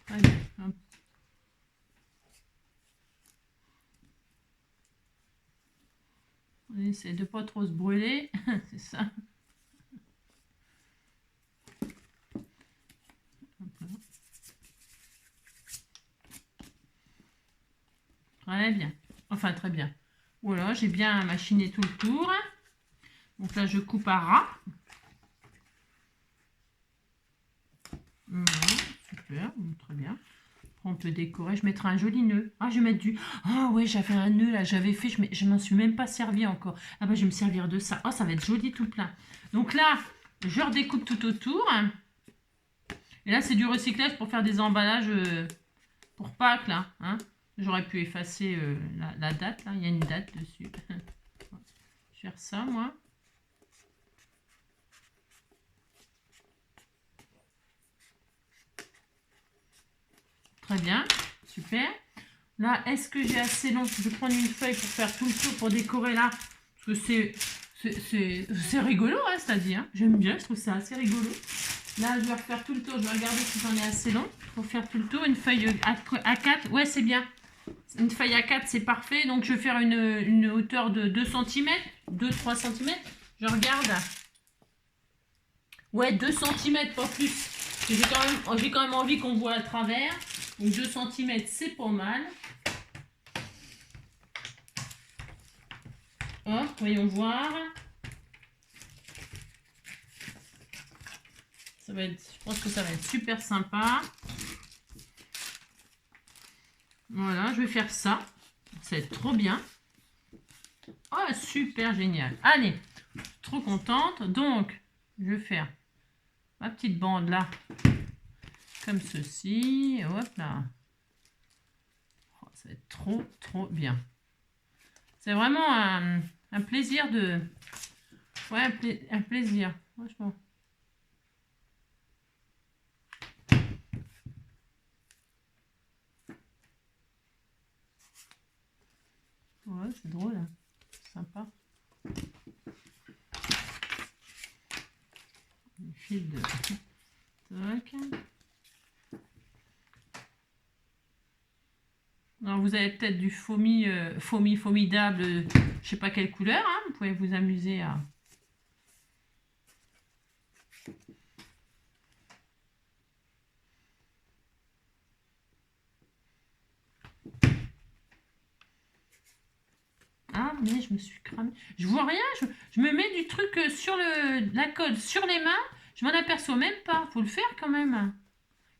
Allez, hop. On essaie de pas trop se brûler. C'est ça. Très bien. Enfin, très bien. Voilà, j'ai bien machiné tout le tour. Donc là, je coupe à ras. Voilà, super, très bien. On peut décorer. Je mettrai un joli nœud. Ah, je vais mettre du... Ah ouais, j'avais un nœud là, j'avais fait, je m'en suis même pas servi encore. Ah bah, je vais me servir de ça. Oh, ça va être joli tout plein. Donc là, je redécoupe tout autour. Et là, c'est du recyclage pour faire des emballages pour Pâques, là. Hein. J'aurais pu effacer la date, là. Il y a une date dessus. Je vais faire ça, moi. Très bien. Super. Là, est-ce que j'ai assez long? Je vais prendre une feuille pour faire tout le tour, pour décorer là. Parce que c'est rigolo, hein, c'est-à-dire. Hein. J'aime bien, je trouve ça assez rigolo. Là, je vais refaire tout le tour. Je vais regarder si j'en ai assez long pour faire tout le tour. Une feuille A4. Ouais, c'est bien. Une feuille A4, c'est parfait. Donc, je vais faire une hauteur de 2 cm. 2-3 cm. Je regarde. Ouais, 2 cm, pas plus. J'ai quand même envie qu'on voit à travers. Donc, 2 cm, c'est pas mal. Hop, voyons voir. Je pense que ça va être super sympa. Voilà, je vais faire ça. Ça va être trop bien. Oh, super génial. Allez, trop contente. Donc, je vais faire ma petite bande là. Comme ceci. Hop là. Oh, ça va être trop bien. C'est vraiment un plaisir de... Ouais, un plaisir. Franchement. Ouais, c'est drôle. Hein. Sympa. Le fil de... Tac. Alors, vous avez peut-être du formidable, je sais pas quelle couleur. Hein, vous pouvez vous amuser à... Ah, mais je me suis cramée. Je vois rien. Je me mets du truc sur la colle sur les mains. Je m'en aperçois même pas. Faut le faire quand même.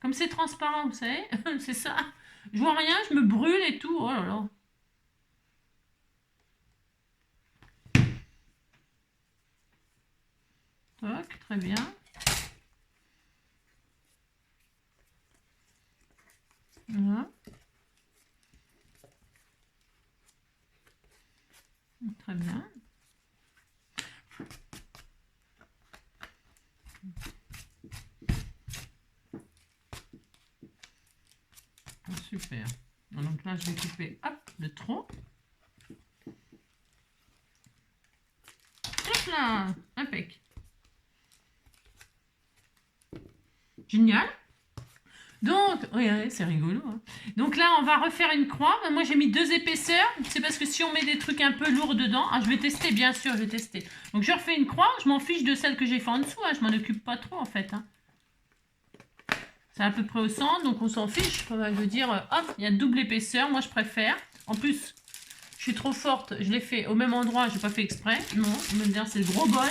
Comme c'est transparent, vous savez. C'est ça. Je vois rien. Je me brûle et tout. Oh là là. Toc, très bien. Voilà. Très bien. super. Donc là, je vais couper, hop, le tronc. Hop là, impec. Génial. Donc, regardez, c'est rigolo. Hein. Donc là, on va refaire une croix. Moi, j'ai mis 2 épaisseurs. C'est parce que si on met des trucs un peu lourds dedans... Ah, je vais tester, bien sûr, je vais tester. Donc, je refais une croix. Je m'en fiche de celle que j'ai fait en dessous. Hein. Je m'en occupe pas trop, en fait. Hein. C'est à peu près au centre, donc on s'en fiche. Je veux dire, hop, il y a double épaisseur. Moi, je préfère. En plus, je suis trop forte. Je l'ai fait au même endroit. Je n'ai pas fait exprès. Non, je me dire, c'est le gros bol.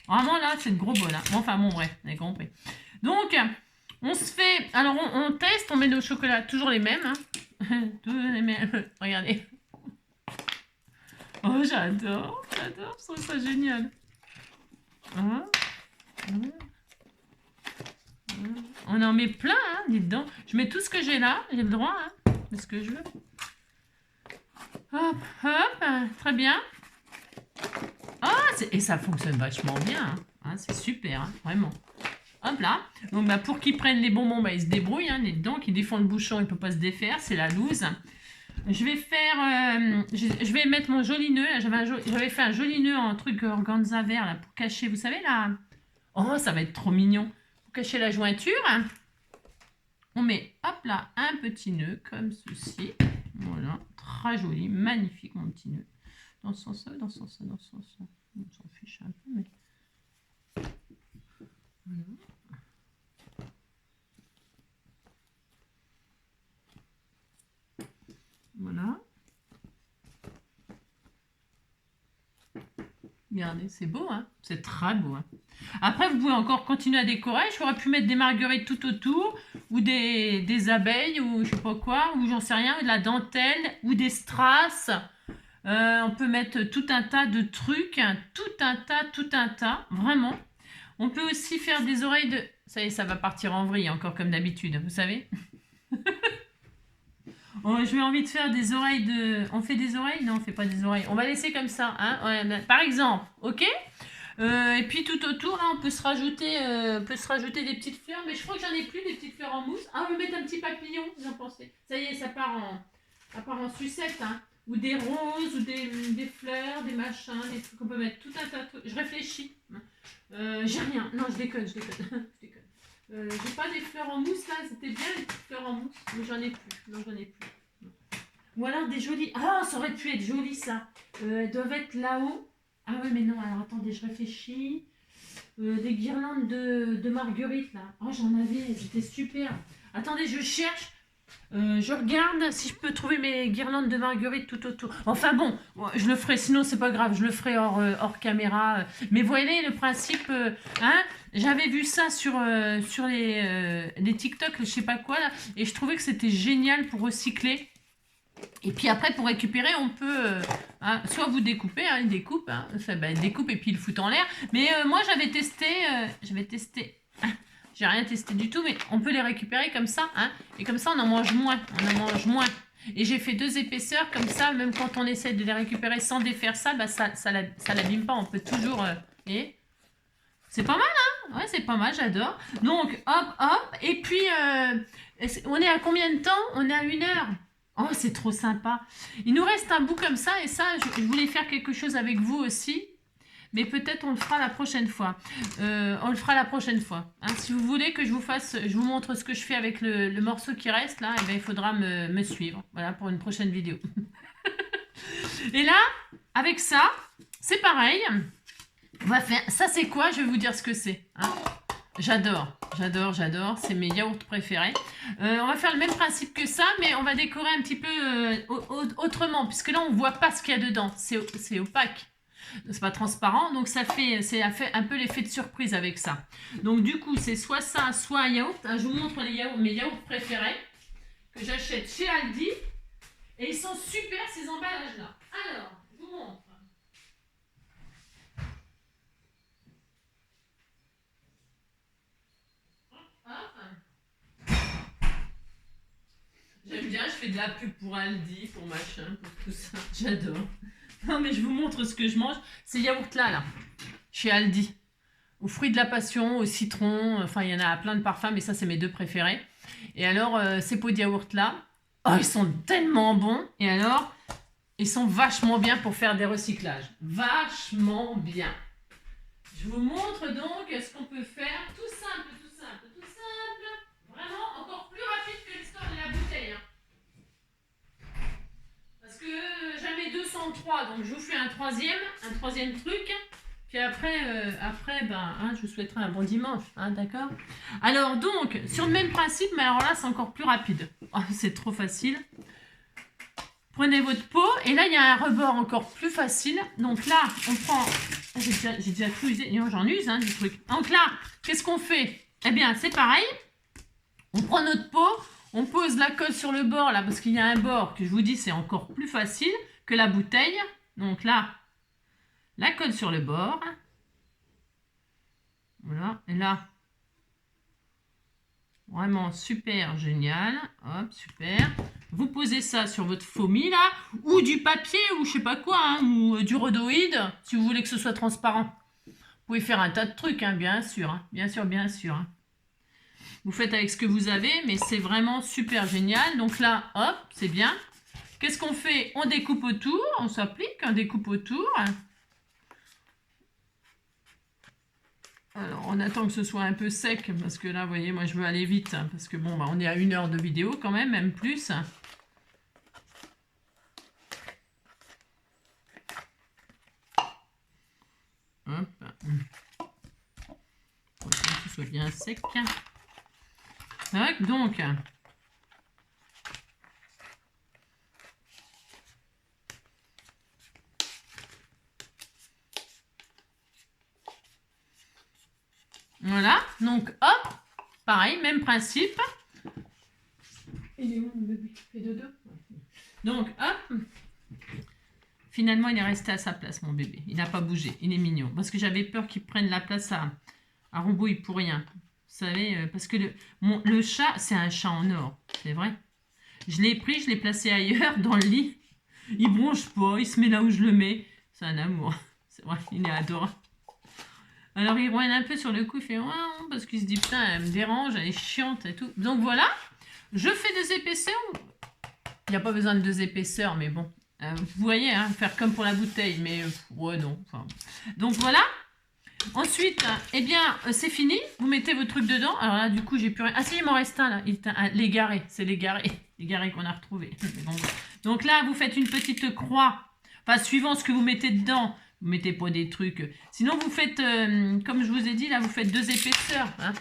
Vraiment, là, c'est le gros bol. Hein. Enfin, bon, bref, vous avez compris. Donc... On se fait... Alors, on teste, on met nos chocolats, toujours les mêmes. Hein. Toujours les mêmes. Regardez. Oh, j'adore. J'adore, je trouve ça génial. Hein. On en met plein, hein, dites donc. Je mets tout ce que j'ai là, j'ai le droit, hein. C'est ce que je veux. Hop, hop, très bien. Oh, et ça fonctionne vachement bien. Hein. C'est super, hein, vraiment. Hop là. Donc bah, pour qu'ils prennent les bonbons, bah, ils se débrouillent. Hein, les dents qui défendent le bouchon, il ne peut pas se défaire. C'est la loose. Je vais faire... je vais mettre mon joli nœud. J'avais fait un joli nœud en truc organza vert là, pour cacher, vous savez là. Oh, ça va être trop mignon. Pour cacher la jointure. On met, hop là, un petit nœud comme ceci. Voilà. Très joli. Magnifique mon petit nœud. Dans ce sens-là, dans ce sens-là, dans ce sens-là. On s'en fiche un peu, mais... Voilà. Voilà. Regardez, c'est beau, hein? C'est très beau. Hein. Après, vous pouvez encore continuer à décorer. J'aurais pu mettre des marguerites tout autour, ou des abeilles, ou je sais pas quoi, ou j'en sais rien, ou de la dentelle, ou des strass. On peut mettre tout un tas de trucs, hein, tout un tas, vraiment. On peut aussi faire des oreilles de... Ça y est, ça va partir en vrille, encore comme d'habitude, vous savez. Oh, je vais envie de faire des oreilles de... On fait des oreilles? Non, on fait pas des oreilles. On va laisser comme ça, hein, ouais, par exemple, ok. Et puis tout autour, là, on peut se rajouter des petites fleurs. Mais je crois que j'en ai plus, des petites fleurs en mousse. Ah, on va mettre un petit papillon, vous en pensez? Ça y est, ça part en sucette, hein. Ou des roses, ou des fleurs, des machins, des trucs. On peut mettre tout un tas de trucs. Je réfléchis. J'ai rien. Non, je déconne. Je déconne. J'ai pas des fleurs en mousse là, c'était bien les petites fleurs en mousse, mais j'en ai plus. Non, j'en ai plus. Non. Ou alors des jolies. Ah, ça aurait pu être joli ça. Elles doivent être là-haut. Ah ouais, mais non, alors attendez, je réfléchis. Des guirlandes de marguerite là. Oh, j'en avais, c'était super. Attendez, je cherche. Je regarde si je peux trouver mes guirlandes de marguerite tout autour. Enfin bon, je le ferai, sinon c'est pas grave, je le ferai hors caméra. Mais voyez le principe, hein, j'avais vu ça sur les TikTok, je sais pas quoi, là, et je trouvais que c'était génial pour recycler. Et puis après, pour récupérer, on peut, hein, soit vous découper, hein, ils découpent, hein, ils découpent et puis ils le foutent en l'air. Mais moi, j'avais testé, j'ai rien testé du tout, mais on peut les récupérer comme ça, hein, et comme ça, on en mange moins, Et j'ai fait 2 épaisseurs, comme ça, même quand on essaie de les récupérer sans défaire ça, bah, ça l'abîme pas, on peut toujours, et c'est pas mal, hein, ouais, c'est pas mal, j'adore. Donc, hop, et puis, on est à combien de temps? On est à 1 heure. Oh, c'est trop sympa. Il nous reste un bout comme ça, et ça, je voulais faire quelque chose avec vous aussi. Mais peut-être on le fera la prochaine fois. On le fera la prochaine fois. Hein. Si vous voulez que je vous montre ce que je fais avec le morceau qui reste, là, eh bien, il faudra me suivre. Voilà, pour une prochaine vidéo. Et là, avec ça, c'est pareil. On va faire... Ça, c'est quoi? Je vais vous dire ce que c'est. Hein. J'adore. C'est mes yaourts préférés. On va faire le même principe que ça, mais on va décorer un petit peu autrement. Puisque là, on ne voit pas ce qu'il y a dedans. C'est opaque. C'est pas transparent, donc c'est un peu l'effet de surprise avec ça. Donc du coup, c'est soit ça, soit un yaourt. Je vous montre mes yaourts préférés que j'achète chez Aldi. Et ils sont super, ces emballages-là. Alors, je vous montre. Hop. J'aime bien, je fais de la pub pour Aldi, pour machin, pour tout ça. J'adore. Non, mais je vous montre ce que je mange. Ces yaourts-là, chez Aldi. Aux fruits de la passion, au citron. Enfin, il y en a plein de parfums, mais ça, c'est mes 2 préférés. Et alors, ces pots de yaourt-là, Oh, ils sont tellement bons. Et alors, ils sont vachement bien pour faire des recyclages. Vachement bien. Je vous montre donc ce qu'on peut faire. Tout simple, tout simple, tout simple. Vraiment encore plus rapide que l'histoire de la bouteille. Hein. Parce que j'en ai 203, donc je vous fais un troisième truc. Puis après je vous souhaiterai un bon dimanche, hein, d'accord? Alors donc, sur le même principe, mais alors là, c'est encore plus rapide. Oh, c'est trop facile. Prenez votre pot, et là, il y a un rebord encore plus facile. Donc là, on prend... J'ai déjà tout usé, j'en use, hein, du truc. Donc là, qu'est-ce qu'on fait? Eh bien, c'est pareil. On prend notre pot, on pose la colle sur le bord, là, parce qu'il y a un bord que je vous dis, c'est encore plus facile que la bouteille. Donc là, la colle sur le bord. Voilà, et là, vraiment super génial. Hop, super. Vous posez ça sur votre foamy, là, ou du papier, ou je sais pas quoi, hein, ou du rhodoïde, si vous voulez que ce soit transparent. Vous pouvez faire un tas de trucs, hein, bien sûr, hein, bien sûr, bien sûr. Hein. Vous faites avec ce que vous avez, mais c'est vraiment super génial. Donc là, hop, c'est bien. Qu'est-ce qu'on fait? On découpe autour, on s'applique, on découpe autour. Alors, on attend que ce soit un peu sec, parce que là, vous voyez, moi, je veux aller vite, hein, parce que bon, on est à 1 heure de vidéo quand même plus. Hop. Pour que ce soit bien sec. Donc, voilà, donc hop, pareil, même principe. Il est où mon bébé? Il fait dodo. Donc hop, finalement il est resté à sa place mon bébé, il n'a pas bougé, il est mignon. Parce que j'avais peur qu'il prenne la place à Rombouille pour rien. Vous savez, parce que le chat, c'est un chat en or, c'est vrai. Je l'ai pris, je l'ai placé ailleurs, dans le lit. Il bronche pas, il se met là où je le mets. C'est un amour, c'est vrai, il est adorable. Alors il roine un peu sur le coup, il fait ouin, parce qu'il se dit putain, elle me dérange, elle est chiante et tout. Donc voilà, je fais des épaisseurs. Il n'y a pas besoin de 2 épaisseurs, mais bon. Vous voyez, hein, faire comme pour la bouteille, mais ouais, non. Enfin. Donc voilà. Ensuite, eh bien, c'est fini. Vous mettez vos trucs dedans. Alors là, du coup, j'ai plus rien. Ah si, il m'en reste un là. L'égaré, c'est l'égaré. L'égaré qu'on a retrouvé. Bon. Donc là, vous faites une petite croix. Enfin, suivant ce que vous mettez dedans. Vous mettez pas des trucs. Sinon, vous faites, comme je vous ai dit, là, vous faites 2 épaisseurs. Hein.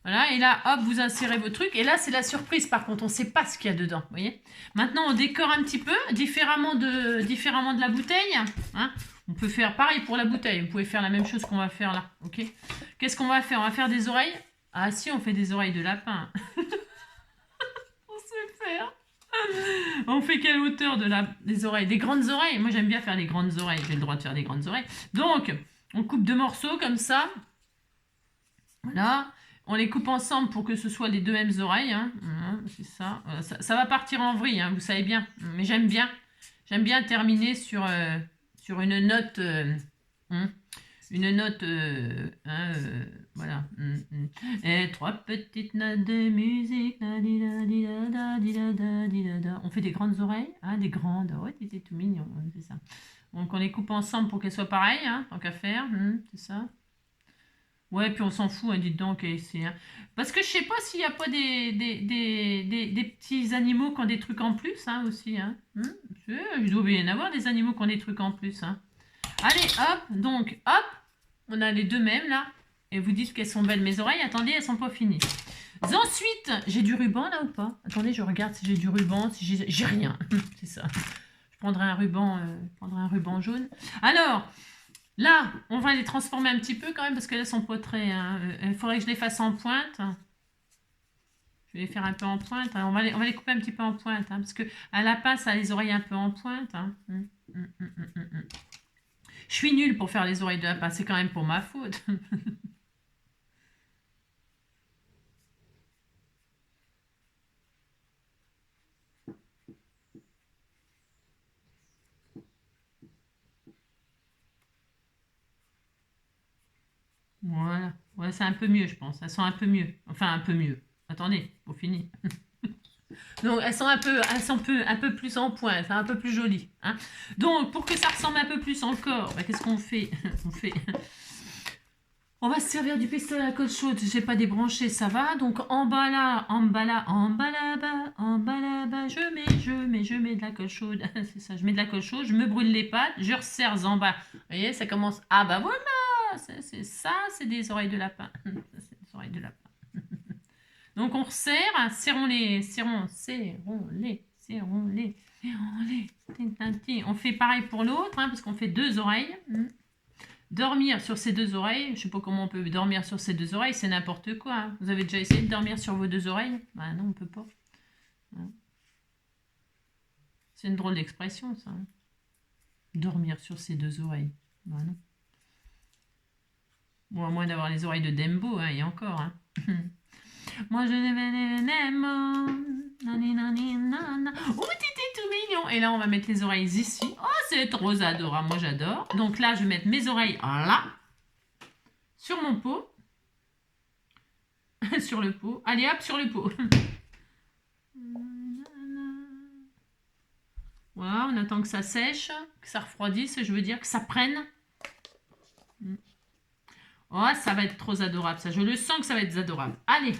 Voilà, et là, hop, vous insérez vos trucs. Et là, c'est la surprise, par contre, on ne sait pas ce qu'il y a dedans, vous voyez. Maintenant, on décore un petit peu, différemment de la bouteille. Hein. On peut faire pareil pour la bouteille. Vous pouvez faire la même chose qu'on va faire là, ok. Qu'est-ce qu'on va faire? On va faire des oreilles. Ah si, on fait des oreilles de lapin. On sait faire. On fait quelle hauteur des oreilles? Des grandes oreilles. Moi, j'aime bien faire les grandes oreilles. J'ai le droit de faire des grandes oreilles. Donc, on coupe 2 morceaux comme ça. Voilà. On les coupe ensemble pour que ce soit les 2 mêmes oreilles. Hein. C'est ça. Ça va partir en vrille, hein, vous savez bien. Mais j'aime bien. J'aime bien terminer sur une note. Une note. Voilà. Et 3 petites notes de musique. On fait des grandes oreilles. Hein, des grandes. Ouais, c'était tout mignon. C'est ça. Donc on les coupe ensemble pour qu'elles soient pareilles. Hein, tant qu'à faire. C'est ça. Ouais, puis on s'en fout, hein, dites donc. Hein. Parce que je sais pas s'il n'y a pas des petits animaux qui ont des trucs en plus, hein, aussi. Hein. Il doit bien y en avoir des animaux qui ont des trucs en plus. Hein. Allez, hop, donc, hop, on a les 2 mêmes, là. Et vous dites qu'elles sont belles, mes oreilles. Attendez, elles sont pas finies. Ensuite, j'ai du ruban, là, ou pas? Attendez, je regarde si j'ai du ruban, si j'ai rien. C'est ça. Je prendrai un ruban jaune. Alors... Là, on va les transformer un petit peu quand même parce qu'elles sont pas très... il faudrait que je les fasse en pointe. Je vais les faire un peu en pointe. Hein. On va les couper un petit peu en pointe. Hein, parce que à la pince, ça a les oreilles un peu en pointe. Hein. Je suis nulle pour faire les oreilles de lapin. C'est quand même pour ma faute. Voilà. Ouais, c'est un peu mieux, je pense. Elles sont un peu mieux. Enfin, un peu mieux. Attendez, faut finir. Donc, elles sont un peu plus en point, elles sont un peu plus jolies. Hein. Donc, pour que ça ressemble un peu plus encore, bah, qu'est-ce qu'on fait? On va se servir du pistolet à colle chaude. J'ai pas débranché, ça va. Donc, en bas là, en bas là-bas, je mets de la colle chaude. C'est ça, je mets de la colle chaude, je me brûle les pattes, je resserre en bas. Vous voyez, ça commence. Ah bah voilà! C'est ça, c'est des oreilles de lapin. C'est des oreilles de lapin. Donc on resserre, serrons-les. On fait pareil pour l'autre, hein, parce qu'on fait 2 oreilles. Dormir sur ces 2 oreilles, je sais pas comment on peut dormir sur ces 2 oreilles, c'est n'importe quoi. Hein. Vous avez déjà essayé de dormir sur vos 2 oreilles? Bah non, on peut pas. C'est une drôle d'expression, ça. Hein. Dormir sur ces 2 oreilles. Bah non. Bon, à moins d'avoir les oreilles de Dembo, hein, et encore. Hein. Moi je n'aime. Oh, t'étais tout mignon. Et là, on va mettre les oreilles ici. Oh, c'est trop adorable. Moi, j'adore. Donc là, je vais mettre mes oreilles là. Sur mon pot. Sur le pot. Allez, hop, sur le pot. Voilà, on attend que ça sèche, que ça refroidisse. Je veux dire que ça prenne. Oh, ça va être trop adorable, ça. Je le sens que ça va être adorable. Allez.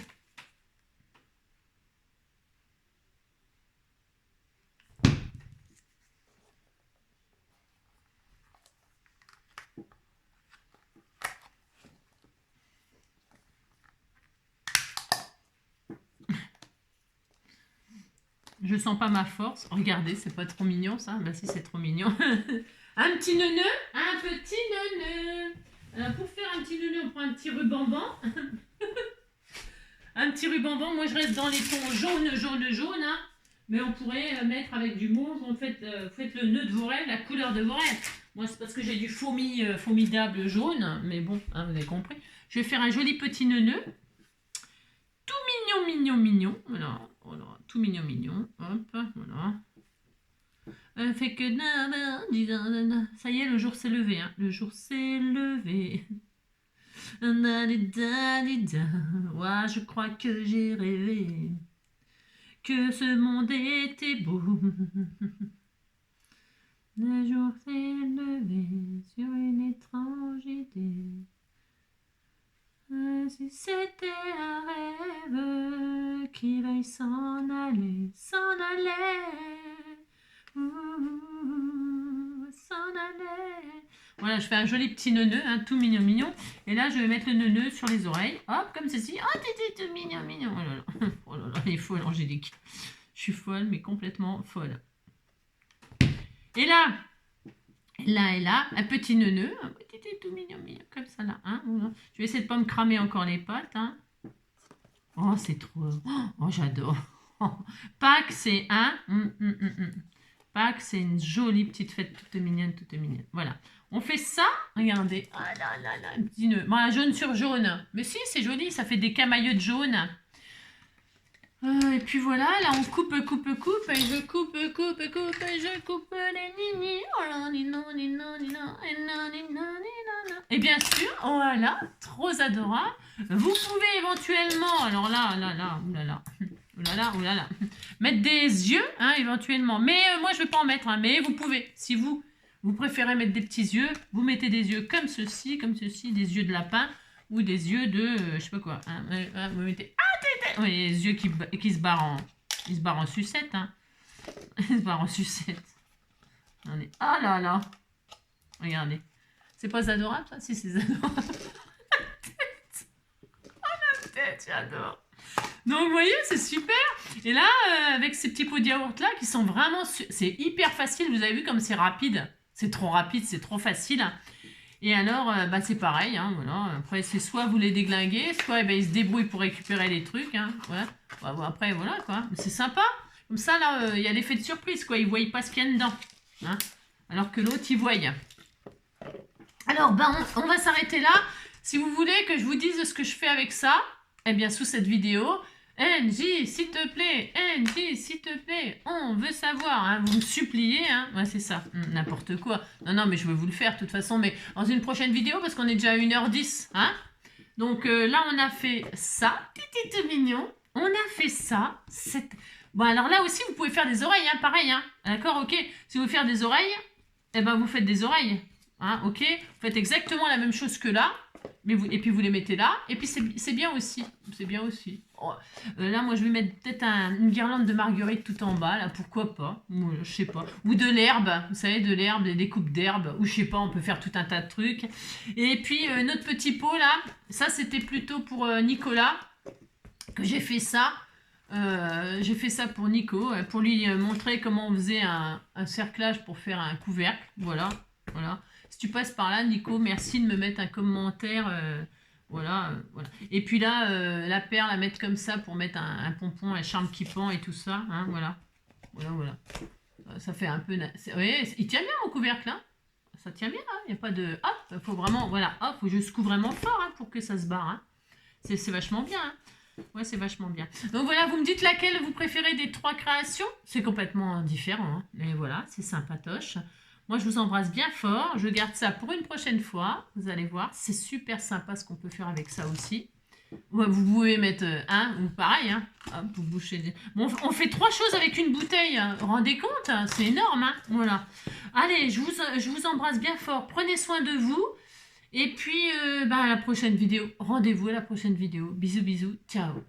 Je sens pas ma force. Regardez, c'est pas trop mignon, ça. Bah si, c'est trop mignon. Un petit neuneu. Un petit neuneu. Alors, pour faire un petit neuneu, on prend un petit ruban. Un petit ruban. Moi, je reste dans les tons jaune. Hein. Mais on pourrait mettre avec du mauve. Vous faites le nœud de vos rêves, la couleur de vos rêves. Moi, c'est parce que j'ai du formidable jaune. Mais bon, hein, vous avez compris. Je vais faire un joli petit neuneu. Tout mignon. Voilà. Tout mignon. Hop, voilà. Fait que... Ça y est, le jour s'est levé. Hein. Le jour s'est levé. Ouais, je crois que j'ai rêvé que ce monde était beau. Le jour s'est levé sur une étrange idée. Si c'était un rêve qui veuille s'en aller. Voilà, je fais un joli petit neuneu, hein, tout mignon. Et là, je vais mettre le neuneu sur les oreilles. Hop, comme ceci. Oh, t'étais tout mignon. Oh là là, elle est folle, Angélique. Je suis folle, mais complètement folle. Et là, un petit neuneu. T'étais tout mignon, comme ça là. Hein, je vais essayer de ne pas me cramer encore les pattes. Hein. Oh, c'est trop... Oh, j'adore. Pâques, c'est un... Pâques, c'est une jolie petite fête toute mignonne. Voilà. On fait ça. Regardez. Ah là, un petit nœud. Bon, un jaune sur jaune. Mais si, c'est joli. Ça fait des camailleux de jaune. Et puis voilà. Là, on coupe. Et je coupe les nini. Et bien sûr, voilà. Trop adorable. Vous pouvez éventuellement... Alors là. Oulala. Mettre des yeux, hein, éventuellement. Mais moi, je ne vais pas en mettre. Hein, mais vous pouvez. Si vous préférez mettre des petits yeux, vous mettez des yeux comme ceci, des yeux de lapin ou des yeux de, je sais pas quoi. Hein, vous mettez, oui, les yeux qui se barrent en sucette. Hein. Ils se barrent en sucette. Regardez. Ah là. Regardez. C'est pas adorable, ça? Si, c'est adorable. La tête, j'adore. Donc, vous voyez, c'est super. Et là, avec ces petits pots de yaourt là, qui sont vraiment... C'est hyper facile. Vous avez vu comme c'est rapide. C'est trop rapide, c'est trop facile. Et alors, c'est pareil. Hein, voilà. Après, c'est soit vous les déglinguez, soit ils se débrouillent pour récupérer les trucs. Hein, voilà. Après, voilà, quoi. C'est sympa. Comme ça, là, il y a l'effet de surprise, quoi. Ils ne voient pas ce qu'il y a dedans. Hein, alors que l'autre, il voit. Alors, on va s'arrêter là. Si vous voulez que je vous dise ce que je fais avec ça, eh bien, sous cette vidéo... NJ, s'il te plaît, on veut savoir, hein, vous me suppliez, hein, ouais, c'est ça, n'importe quoi. Non, mais je vais vous le faire de toute façon, mais dans une prochaine vidéo, parce qu'on est déjà à 1h10, hein. Donc là, on a fait ça, petit mignon, on a fait ça, Bon, alors là aussi, vous pouvez faire des oreilles, hein, pareil, hein. D'accord, ok. Si vous voulez faire des oreilles, eh ben vous faites des oreilles. Hein, ok. Vous faites exactement la même chose que là. Et puis vous les mettez là. Et puis c'est bien aussi. C'est bien aussi. Oh, là, moi, je vais mettre peut-être une guirlande de marguerite tout en bas, là. Pourquoi pas? Ou, je sais pas. Ou de l'herbe. Vous savez, de l'herbe, des coupes d'herbe. Ou je sais pas, on peut faire tout un tas de trucs. Et puis, notre petit pot, là. Ça, c'était plutôt pour Nicolas que j'ai fait ça. J'ai fait ça pour Nico, pour lui montrer comment on faisait un cerclage pour faire un couvercle. Voilà, voilà. Si tu passes par là, Nico, merci de me mettre un commentaire. Voilà, voilà. Et puis là, la perle à mettre comme ça pour mettre un pompon, un charme qui pend et tout ça. Hein, voilà, voilà, voilà. Ça fait un peu... Oui, il tient bien au couvercle, hein. Ça tient bien, hein. Il n'y a pas de... Hop, faut vraiment... Voilà, hop, faut que je secoue vraiment fort hein, pour que ça se barre. Hein. C'est vachement bien, hein. Ouais, c'est vachement bien. Donc voilà, vous me dites laquelle vous préférez des 3 créations. C'est complètement différent, hein. Mais voilà, c'est sympatoche. Moi, je vous embrasse bien fort. Je garde ça pour une prochaine fois. Vous allez voir, c'est super sympa ce qu'on peut faire avec ça aussi. Ouais, vous pouvez mettre un ou pareil. Hein. Hop, vous bouchez. Bon, on fait 3 choses avec une bouteille. Hein. Vous vous rendez compte hein. C'est énorme. Hein. Voilà. Allez, je vous embrasse bien fort. Prenez soin de vous. Et puis, à la prochaine vidéo. Rendez-vous à la prochaine vidéo. Bisous, bisous. Ciao.